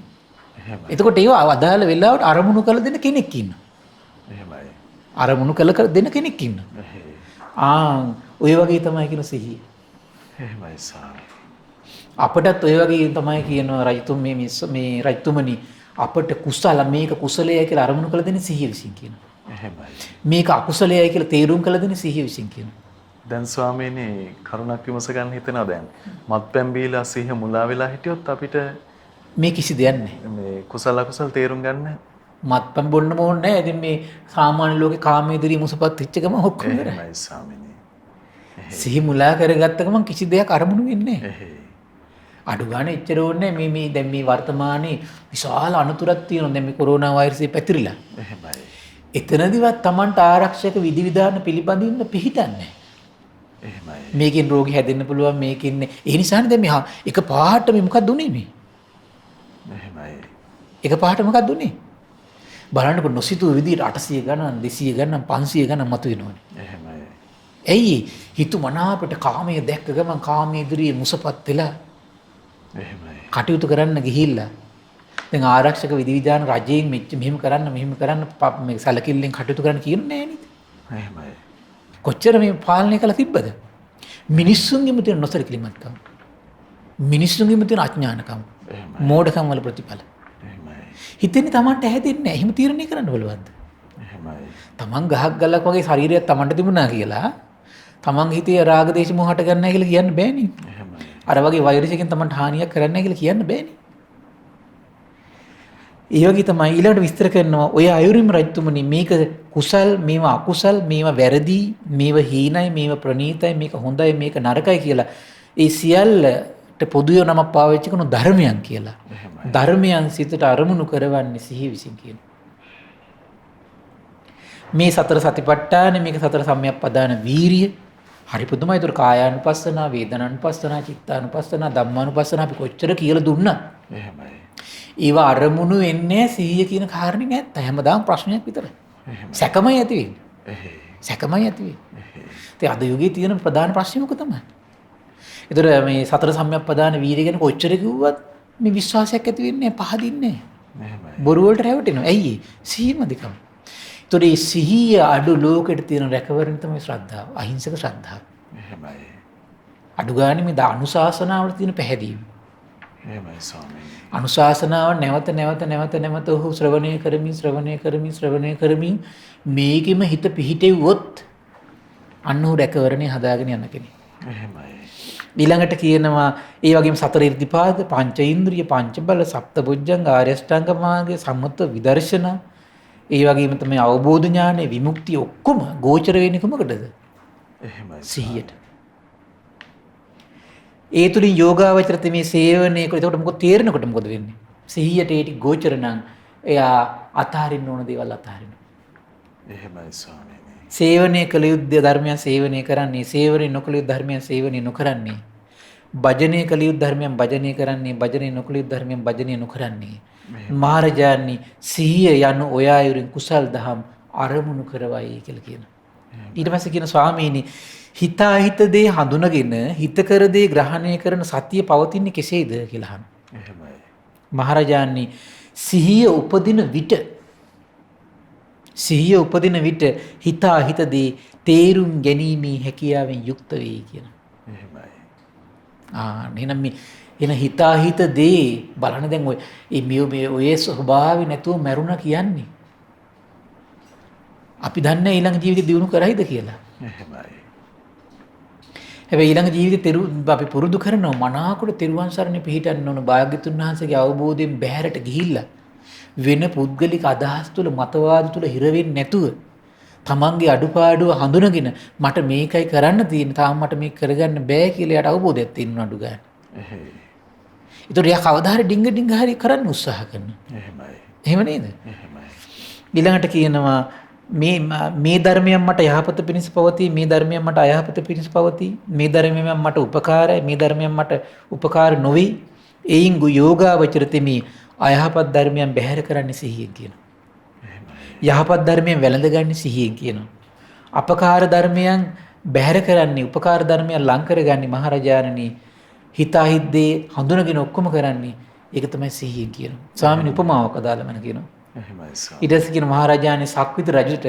එතකොට ඒව අදාළ වෙලාවට අරමුණු කළ දෙන කෙනෙක් ඉන්නවා. එහෙමයි. අරමුණු කළ දෙන කෙනෙක් ඉන්නවා. ඔය වගේ තමයි කියන සිහිය. එහෙමයි සාරා. අපටත් ඔය වගේ තමයි කියනවා රජතුම මේ රජතුමනි අපට කුසල මේක කුසලයයි කියලා අරමුණු කළ දෙන සිහිය විසින් කියනවා. එහෙමයි. මේක අකුසලයයි කියලා තේරුම් කළ දෙන සිහිය විසින් කියනවා. දැන් ස්වාමීනි කරුණක් විමස ගන්න හිතෙනවා දැන් මත්පැන් බීලා සිහිය මුලා වෙලා හිටියොත් අපිට මේ කිසි දෙයක් නැහැ. මේ කුසල අකුසල තේරුම් ගන්න මත්පැන් බොන්න ඕනේ නැහැ. ඉතින් මේ සාමාන්‍ය ලෝකේ කාමේන්ද්‍රිය මුසපත් වෙච්ච ගම ඔක්කොම ඉවරයි. එහෙමයි ස්වාමීනි. සිහි මුලා කරගත්ත ගමන් කිසි දෙයක් අරමුණු වෙන්නේ නැහැ. එහෙයි. අඩු ගන්න එච්චර ඕනේ මේ දැන් මේ වර්තමානයේ විශාල අනතුරක් තියෙනවා. දැන් මේ කොරෝනා වෛරසය පැතිරිලා. එහෙමයි. එතනදිවත් Tamanට ආරක්ෂක විධිවිධාන පිළිපදින්න පිළිහිටන්නේ. එහෙමයි. මේකෙන් රෝගී හැදෙන්න පුළුවන් මේකෙන්. ඒ නිසානේ දැන් මේ එක පාට මේ මොකක්ද උනේ මේ? එහෙමයි. එක පාට මොකක්ද උනේ? බලන්නකො නොසිතූ විදිහට 800 ගණන් 200 ගණන් 500 ගණන් මතුවෙනවනේ. එහෙමයි. ඇයි හිතු මනාපට කාමයේ දැක්ක ගමන් කාමයේ ඉදිරියේ මුසපත් වෙලා එහෙමයි. කටයුතු කරන්න ගිහිල්ලා දැන් ආරක්ෂක විධිවිධාන රජයෙන් මෙහෙම කරන්න මේ සැලකිල්ලෙන් කටයුතු කරන්න කියන්නේ නැහැ නේද? එහෙමයි. කොච්චර මේ පාලනය කළ තිබ්බද? මිනිස්සුන්ගෙම තියෙන නොසලකිලිමත්කම. මිනිස්සුන්ගෙම තියෙන අඥානකම. මෝඩකම් වල ප්‍රතිඵල. එහෙමයි. හිතෙන්නේ Tamanට හැදෙන්නේ නැහැ. එහෙම තීරණය කරන්න බලවන්ද? එහෙමයි. Taman ගහක් ගලක් වගේ ශරීරයක් Tamanට තිබුණා කියලා Taman හිතේ රාග දේශ මොහ හට ගන්නෑ කියලා කියන්න බෑනේ. එහෙමයි. අර වගේ වෛරස් එකෙන් Tamanට හානියක් කරන්නේ නැහැ කියලා කියන්න බෑනේ. ඒ වගේ තමයි ඊළඟට විස්තර කරනවා ඔය අයුරින් රජතුමනි මේක කුසල් මේවා අකුසල් මේවා වැරදි මේවා හීනයි මේවා ප්‍රණීතයි මේක හොඳයි මේක නරකයි කියලා ඒ සියල්ලට පොදුය නමක් පාවිච්චි කරන ධර්මයන් කියලා. ධර්මයන් සිතට අරමුණු කරවන්නේ සිහිය විසින් කියන. මේ සතර සතිපට්ඨාන මේක සතර සම්‍යක්පදාන වීරිය හරි පුදුමයි. ඒතර කායානුපස්සනා වේදනානුපස්සනා චිත්තානුපස්සනා ධම්මානුපස්සනා අපි කොච්චර කියලා දුන්නා. එහෙමයි. ඒවා අරමුණු වෙන්නේ සිහිය කියන කාරණේ නැත්ත. හැමදාම ප්‍රශ්නයක් විතරයි. සැකමයි ඇති වෙන්නේ. සැකමයි ඇති වෙන්නේ. ඒ අද යුගයේ තියෙන ප්‍රධාන ප්‍රශ්නේ මොකද තමයි? ඒතර මේ සතර සම්‍යක්පදාන වීර්ය ගැන කොච්චර කිව්වත් මේ විශ්වාසයක් ඇති වෙන්නේ පහදින්නේ නැහැ. බොරු වලට රැවටෙනවා. ඇයි? සිහියමදිකම. ඒතර මේ සිහිය අඩු ලෝකෙට තියෙන රැකවරණ තමයි ශ්‍රද්ධාව. අහිංසක ශ්‍රද්ධාව. එහෙමයි. අඩු ගානේ මේ අනුශාසනාවල තියෙන පැහැදීම. එහෙමයි ස්වාමීනි. අනුශාසනාව නැවත ඔහු ශ්‍රවණය කරමින් මේකෙම හිත පිහිටෙව්වොත් අන්න ඔහු රැකවරණේ හදාගෙන යන කෙනෙක්. එහෙමයි. ඊළඟට කියනවා ඒ වගේම සතර ඉර්ධිපාද පංච ඉන්ද්‍රිය පංච බල සප්ත බොජ්ජංග ආර්ය අෂ්ටාංග මාර්ගය සම්මත විදර්ශනා ඒ වගේම තමයි අවබෝධ ඥානෙ විමුක්තිය ඔක්කොම ගෝචර වෙන්නේ කොමකටද? එහෙමයි. සිහියට. ඒ තුලින් යෝගාවචරත මේ සේවනයේ එතකොට මොකද තේරෙනකොට මොකද වෙන්නේ? සිහියට ඒටි ගෝචර නම් එයා අතහරින්න ඕන දේවල් අතහරිනවා. එහෙමයි ස්වාමීනි. සේවනයේ කළ යුද්ධ ධර්මයන් සේවනය කරන්නේ, සේවනයේ නොකළ යුද්ධ ධර්මයන් සේවනය නොකරන්නේ. භජනයේ කළ යුද්ධ ධර්මයන් භජනය කරන්නේ, භජනයේ නොකළ යුද්ධ ධර්මයන් භජනය නොකරන්නේ. මහරජාණනි සිහිය යන ඔය අයුරින් කුසල් දහම් අරමුණු කරවයි කියලා කියනවා. ඊට පස්සේ කියන ස්වාමීනි හිතාහිත දේ හඳුනගෙන හිත කර දේ ග්‍රහණය කරන සතිය පවතින්නේ කෙසේද කියලා අහනවා. එහෙමයි. මහරජාණනි සිහිය උපදින විට හිතාහිත දේ තේරුම් ගැනීමේ හැකියාවෙන් යුක්ත වෙයි කියනවා. එහෙමයි. එහෙනම් මේ එන හිතාහිත දේ බලන්න දැන් ඔය ස්වභාවය නැතුව මැරුණා කියන්නේ අපි දන්නේ ඊළඟ ජීවිතේ දියුණු කරයිද කියලා. එහෙමයි. හැබැයි ඊළඟ ජීවිතේ අපි පුරුදු කරනවා මනාකොට තෙරුවන් සරණේ පිහිටන්න ඕන. භාග්‍යතුන් වහන්සේගේ අවබෝධයෙන් බැහැරට ගිහිල්ලා වෙන පුද්ගලික අදහස් තුල මතවාද තුල හිර වෙන්නේ නැතුව තමන්ගේ අඩුපාඩුව හඳුනගෙන මට මේකයි කරන්න තියෙන්නේ තාම මට මේක කරගන්න බෑ කියලා යට අවබෝධයක් තියෙන අඩු ගන්න. ඒතකොට යා කවදා හරි ඩිංග හරි කරන්න උත්සාහ කරනවා. එහෙමයි. එහෙම නේද? එහෙමයි. ඊළඟට කියනවා මේ ධර්මයන් මට යහපත පිණිස පවතී, මේ ධර්මයන් මට අයහපත පිණිස පවතී, මේ ධර්මයන් මට උපකාරයි, මේ ධර්මයන් මට උපකාර නොවේ. එයින් යෝගාවචරතේ මේ අයහපත් ධර්මයන් බැහැර කරන්නේ සිහියෙන් කියනවා. යහපත් ධර්මයන් වැළඳගන්නේ සිහියෙන් කියනවා. අපකාර ධර්මයන් බැහැර කරන්නේ, උපකාර ධර්මයන් ලං කරගන්නේ මහරජාණනි හිතාහිද්දේ හඳුනගෙන ඔක්කොම කරන්නේ ඒක තමයි සිහියෙන් කියනවා. ස්වාමීන් උපමාවක් අදාළමන කියනවා. එහෙමයි ස්වාමී. ඊට පස්සේ කියන මහරජාණන් සක්විති රජුට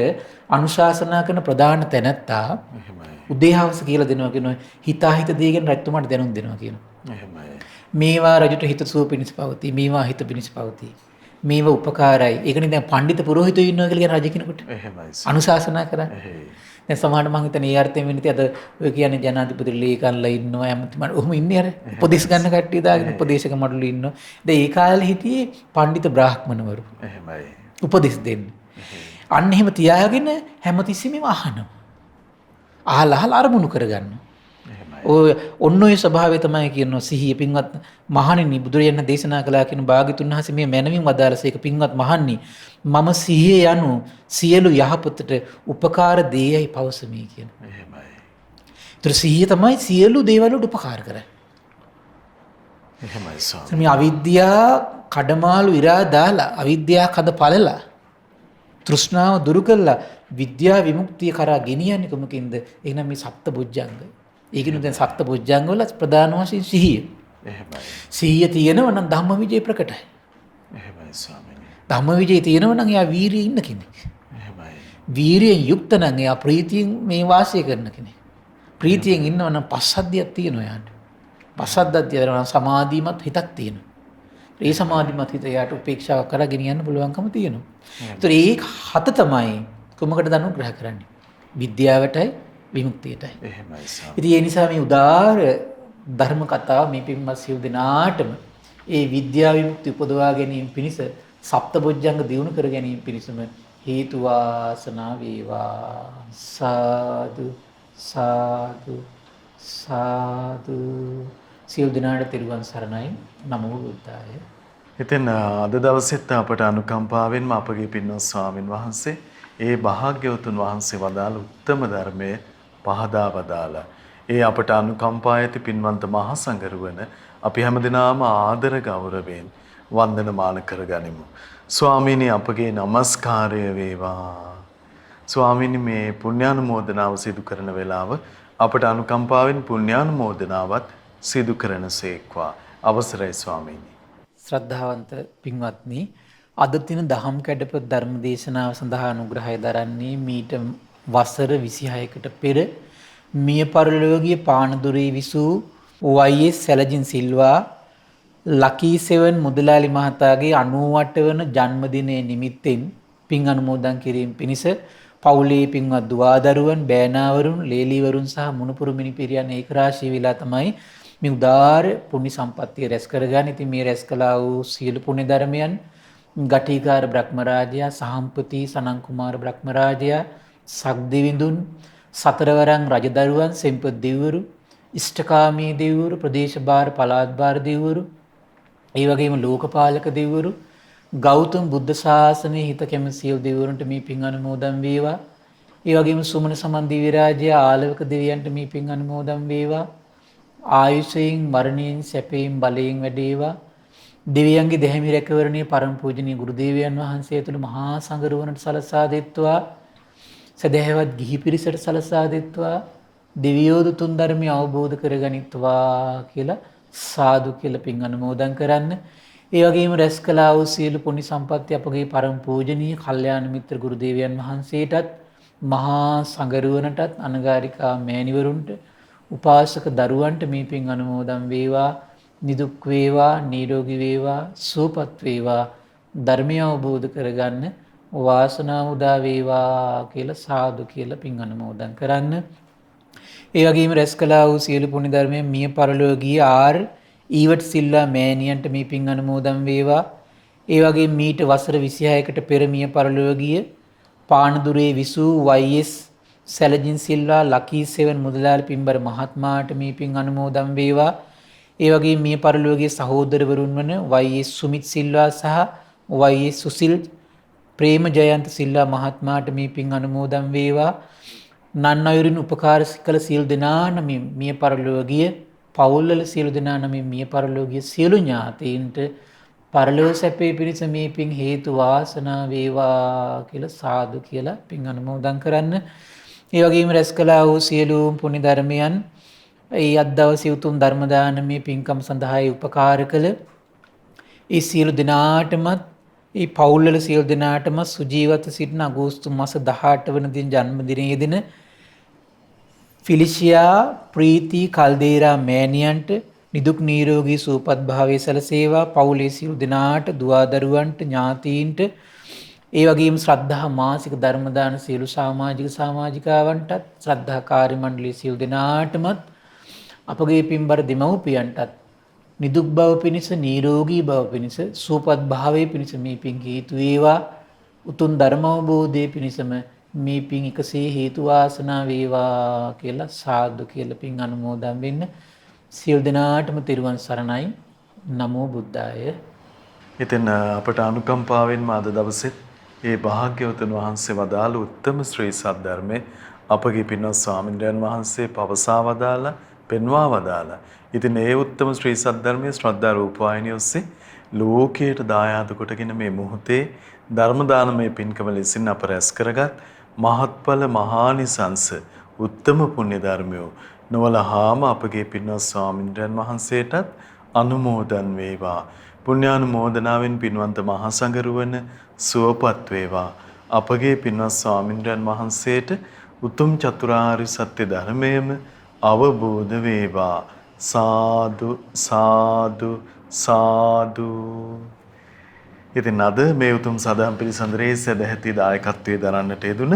අනුශාසනා කරන ප්‍රධාන තැනැත්තා එහෙමයි. උදේහවස කියලා දෙනවා කියනවා. හිතාහිත දේ ගැන රජතුමාට දැනුම් දෙනවා කියනවා. එහෙමයි. මේවා රජුට හිත සුව පිණිස පවතී, මේවා හිත පිණිස පවතී. මේවා උපකාරයි. ඒකනේ දැන් පඬිත පුරোহিতයෝ ඉන්නවා කියලා කියන රජ කෙනෙකුට. එහෙමයි. අනුශාසනා කරන්නේ. දැන් සමහරවිට මම හිතන්නේ ඒ අර්ථයෙන් වෙන්නේ අද ඔය කියන්නේ ජනාධිපති ලේකම්ලා ඉන්නවා ඇමතිතුමා ඔහොම ඉන්නේ අර උපදේශ ගන්න කට්ටිය දාගෙන උපදේශක මඩලු ඉන්නවා. දැන් ඒ කාලේ හිටියේ පඬිත බ්‍රාහ්මණවරු. එහෙමයි. උපදේශ දෙන්නේ. අන්න එහෙම තියාගෙන හැමතිස්සෙම අහනවා. අහලා අරමුණු කරගන්නවා. ඔය ඔන්න ඔය ස්වභාවය තමයි කියනවා සිහිය. පින්වත් මහණෙනි බුදුරජාණන් දේශනා කළා කියන භාග්‍යතුන් වහන්සේ මේ මැනවින් වදාළසේක. පින්වත් මහණනි මම සිහිය යනු සියලු යහපතට උපකාර දේයයි පවසමි කියන. එහෙමයි. ඒතර සිහිය තමයි සියලු දේවල් වලට උපකාර කරන්නේ. එහෙමයි ස්වාමී. මේ අවිද්‍යාව කඩමාළු ඉරා දාලා අවිද්‍යාව කඩ පළලා තෘෂ්ණාව දුරු කළා විද්‍යා විමුක්තිය කරා ගෙනියන්නේ කොමකින්ද? එහෙනම් මේ සප්ත බොජ්ජංග. ඒකිනු දැන් සප්ත බොජ්ජංග වල ප්‍රධාන වශයෙන් සිහිය. එහෙමයි. සිහිය තියෙනවා නම් ධම්මවිජය ප්‍රකටයි. එහෙමයි ස්වාමීනි. ධම්මවිජය තියෙනවා නම් එයා වීරිය ඉන්න කෙනෙක්. එහෙමයි. වීරියෙන් යුක්ත නම් එයා ප්‍රීතියෙන් මේ වාසය කරන කෙනෙක්. ප්‍රීතියෙන් ඉන්නවා නම් පස්සද්ධියක් තියෙනවා එයාට. පස්සද්ධියක් තියෙනවා නම් සමාධිමත් හිතක් තියෙනවා. ඒ සමාධිමත් හිත එයාට උපේක්ෂාව කරලා ගෙනියන්න පුළුවන්කම තියෙනවා. ඒතර ඒ හත තමයි කොමකටද අනුග්‍රහ කරන්නේ? විද්‍යාවටයි විමුක්තියටයි. එහෙමයි ස්වාමී. ඉතින් ඒ නිසා මේ උදාාර ධර්ම කතාව මේ පින්වත් සියලු දෙනාටම ඒ විද්‍යා විමුක්ති උපදවා ගැනීම පිණිස සප්තබොජ්ජංග දියුණු කර ගැනීම පිණිසම හේතු වාසනා වේවා. සාදු සාදු සාදු. සියලු දෙනාට තෙරුවන් සරණයි. නමෝ බුද්ධාය. ඉතින් අද දවසෙත් අපට අනුකම්පාවෙන්ම අපගේ පින්වත් ස්වාමින් වහන්සේ ඒ භාග්‍යවතුන් වහන්සේ වදාළ උත්තම ධර්මයේ පහදා වදාලා ඒ අපට අනුකම්පා ඇති පින්වන්ත මහා සංඝරුවන අපි හැමදිනාම ආදර ගෞරවයෙන් වන්දනමාන කරගනිමු. ස්වාමීනි අපගේ নমස්කාරය වේවා. ස්වාමීනි මේ පුණ්‍යානුමෝදනාව සිදු කරන වෙලාව අපට අනුකම්පාවෙන් පුණ්‍යානුමෝදනාවත් සිදු කරනසේක්වා. අවසරයි ස්වාමීනි. ශ්‍රද්ධාවන්ත පින්වත්නි, අද දින දහම් කැඩපත ධර්ම දේශනාව සඳහා අනුග්‍රහය දරන්නේ මීට වසර 26කට පෙර මිය පරලෝකීය පානදුරේ විසූ YS සැලජින් සිල්වා ලකී සෙවන් මුදලාලි මහතාගේ 98 වන ජන්මදිනයේ නිමිත්තෙන් පින් අනුමෝදන් කිරීම පිණිස පවුලේ පින්වත් දුවදරුවන්, බෑනාවරුන්, ලේලිවරුන් සහ මුණුපුරු මිනිපිරියන් ඒකරාශී වෙලා තමයි මේ උදාාර පුණ්‍ය සම්පත්තිය රැස් කරගන්න. ඉතින් මේ රැස් කළා වූ සියලු පුණ්‍ය ධර්මයන් ගටිකාර බ්‍රහ්මරාජයා, සහම්පති සනන් කුමාර බ්‍රහ්මරාජයා, සක්දිවිඳුන්, සතරවරන් රජදරුවන්, සෙම්පත් දෙවිවරු, ඉෂ්ඨකාමී දෙවිවරු, ප්‍රදේශභාර පළාත් භාර දෙවිවරු, ඒ වගේම ලෝකපාලක දෙවිවරු, ගෞතම බුද්ධ ශාසනයේ හිත කැමති සියලු දෙවිවරුන්ට මේ පින් අනුමෝදන් වේවා. ඒ වගේම සුමන සමන් දිව්‍ය රාජ්‍යයේ ආලවක දෙවියන්ට මේ පින් අනුමෝදන් වේවා. ආයුෂයෙන්, මරණයෙන්, සැපයෙන්, බලයෙන් වැඩේවා. දෙවියන්ගේ දෙහිමි රැකවරණයේ පරම පූජනීය ගුරු දේවයන් වහන්සේ ඇතුළු මහා සංඝරුවනට සලසා දෙත්වා. සදහැවත් ගිහි පිරිසට සලසා දෙත්වා. දෙවියෝදු තුන් ධර්මය අවබෝධ කරගනිත්වා කියලා සාදු කියලා පින් අනුමෝදන් කරන්න. ඒ වගේම රැස් කළා වූ සියලු පුණ්‍ය සම්පත්‍ය අපගේ පරම පූජනීය කල්යාණ මිත්‍ර ගුරු දේවයන් වහන්සේටත්, මහා සංඝරුවනටත්, අනගාരികා මෑණිවරුන්ට, උපාසක දරුවන්ට මේ පින් අනුමෝදන් වේවා. නිදුක් වේවා, නිරෝගී වේවා, සුවපත් වේවා, ධර්මය අවබෝධ කරගන්න වාසනාව උදා වේවා කියලා සාදු කියලා පින් අනුමෝදන් කරන්න. ඒ වගේම රැස් කළා වූ සියලු පුණ්‍ය ධර්මයන් මිය පරලෝකීය ආර් ඊවට සිල්වා මෑණියන්ට මේ පින් අනුමෝදන් වේවා. ඒ වගේම මීට වසර 26කට පෙර මිය පරලෝකීය පානදුරේ විසූ YS සැලජින් සිල්වා ලකී සෙවන් මුදලාලි පින්බර මහත්මයාට මේ පින් අනුමෝදන් වේවා. ඒ වගේම මිය පරලෝකීය සහෝදරවරුන් වන YS සුමිත් සිල්වා සහ YS සුසිල් ප්‍රේම ජයන්ත සිල්වා මහත්මයාට මේ පින් අනුමෝදන් වේවා. නන් අයුරින් උපකාර කළ සියලු දෙනාට මිය පරලෝකීය පවුල්වල සියලු දෙනාට මිය පරලෝකීය සියලු ඥාතීන්ට පරලෝක සැපේ පිණිස මේ පින් හේතු වාසනා වේවා කියලා සාදු කියලා පින් අනුමෝදන් කරන්න. ඒ වගේම රැස් කළා වූ සියලුම පුණ්‍ය ධර්මයන් ඒ අද දවසේ උතුම් ධර්ම දානමේ පින්කම් සඳහා උපකාර කළ ඒ සියලු දෙනාටමත් ඒ පවුල්වල සියලු දෙනාටම සුජීවත සිටින අගෝස්තු මාස 18 වන දින ජන්මදිනයේ දින ෆිලිෂියා ප්‍රීති කල්දේරා මෑණියන්ට නිදුක් නිරෝගී සුවපත් භාවයේ සැලසේවා. පවුලේ සියලු දෙනාට, දුවදරුවන්ට, ඥාතීන්ට, ඒ වගේම ශ්‍රද්ධා මාසික ධර්ම දාන සියලු සමාජිකාවන්ටත්, ශ්‍රද්ධා කාර්ය මණ්ඩලයේ සියලු දෙනාටමත්, අපගේ පින්බර දෙමව්පියන්ටත් නිදුක් බව පිණිස, නිරෝගී බව පිණිස, සුවපත් භාවයේ පිණිස මේ පින් හේතු වේවා. උතුම් ධර්ම අවබෝධයේ පිණිසම මේ පින් එකසේ හේතු වාසනා වේවා කියලා සාදු කියලා පින් අනුමෝදන් වෙන්න. සියලු දෙනාටම තෙරුවන් සරණයි. නමෝ බුද්ධාය. ඉතින් අපට අනුකම්පාවෙන්ම අද දවසෙත් ඒ භාග්‍යවතුන් වහන්සේ වදාළ උත්තම ශ්‍රී සද්ධර්මයේ අපගේ පින්වත් ස්වාමින්ද්‍රයන් වහන්සේ පවසා වදාලා, පෙන්වා වදාලා. ඉතින් ඒ උත්තම ශ්‍රී සද්ධර්මයේ ශ්‍රද්ධා රූපවාහිනිය ඔස්සේ ලෝකයට දායාද කොටගෙන මේ මොහොතේ ධර්ම දානමය පින්කම ලෙසින් අප රැස් කරගත් මහත්ඵල මහානිසංස උත්තම පුණ්‍ය ධර්මයෝ නොවලහාම අපගේ පින්වත් ස්වාමින්ද්‍රයන් වහන්සේටත් අනුමෝදන් වේවා. පුණ්‍යානුමෝදනාවෙන් පින්වන්ත මහා සංඝරුවන සුවපත් වේවා. අපගේ පින්වත් ස්වාමින්ද්‍රයන් වහන්සේට උතුම් චතුරාර්ය සත්‍ය ධර්මයම අවබෝධ වේවා. සාදු සාදු සාදු. ඉතින් අද මේ උතුම් සදහම් පිළිසඳරේ සදැහැති දායකත්වයේ දරන්නට යෙදුන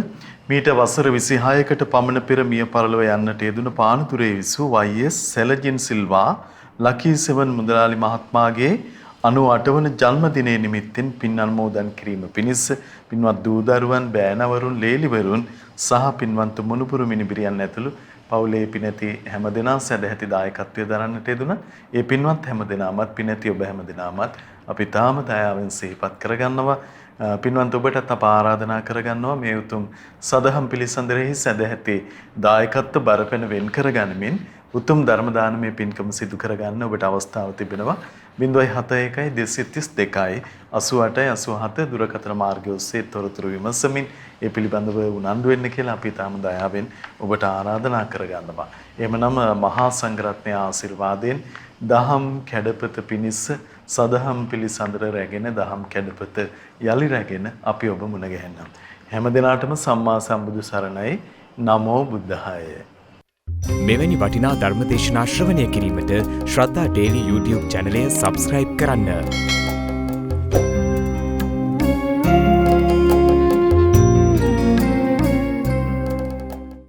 මීට වසර 26කට පමණ පෙර මිය පරලොව යන්නට යෙදුන පානතුරේ විසූ YS සෙලජින් සිල්වා ලකී සෙවන් මුදලාලි මහත්මයාගේ 98 වන ජන්මදිනයේ නිමිත්තෙන් පින් අනුමෝදන් කිරීම පිණිස පින්වත් දූ දරුවන් බෑනවරුන් ලේලිවරුන් සහ පින්වන්ත මුණුපුරු මිනිබිරියන් ඇතුළු පවුලේ පිනැති හැමදෙනා සදැහැති දායකත්වයේ දරන්නට යෙදුණා. ඒ පින්වත් හැමදෙනාමත් පිනැති ඔබ හැමදෙනාමත් අපි තාම දයාවෙන් සිහිපත් කරගන්නවා. පින්වන්ත ඔබටත් අප ආරාධනා කරගන්නවා මේ උතුම් සදහම් පිළිසඳරෙහි සදැහැති දායකත්ව බරපැන වෙන් කරගනිමින් උතුම් ධර්ම දානමය පින්කම සිදු කරගන්න ඔබට අවස්ථාව තිබෙනවා. 071 232 88 87 දුරකථන මාර්ගය ඔස්සේ තොරතුරු විමසමින් ඒ පිළිබඳව උනන්දු වෙන්න කියලා අපි තාම දයාවෙන් ඔබට ආරාධනා කරගන්නවා. එහෙමනම් මහා සංඝරත්නයේ ආශිර්වාදයෙන් දහම් කැඩපත පිණිස සදහම් පිළිසඳර රැගෙන දහම් කැඩපත යලි රැගෙන අපි ඔබ මුණ ගැහෙනවා. හැම දිනාටම සම්මා සම්බුදු සරණයි. නමෝ බුද්ධාය. මෙවැනි වටිනා ධර්මදේශනා ශ්‍රවණය කිරීමට ශ්‍රද්ධා ඩේලි YouTube චැනලය සබස්ක්‍රයිබ් කරන්න.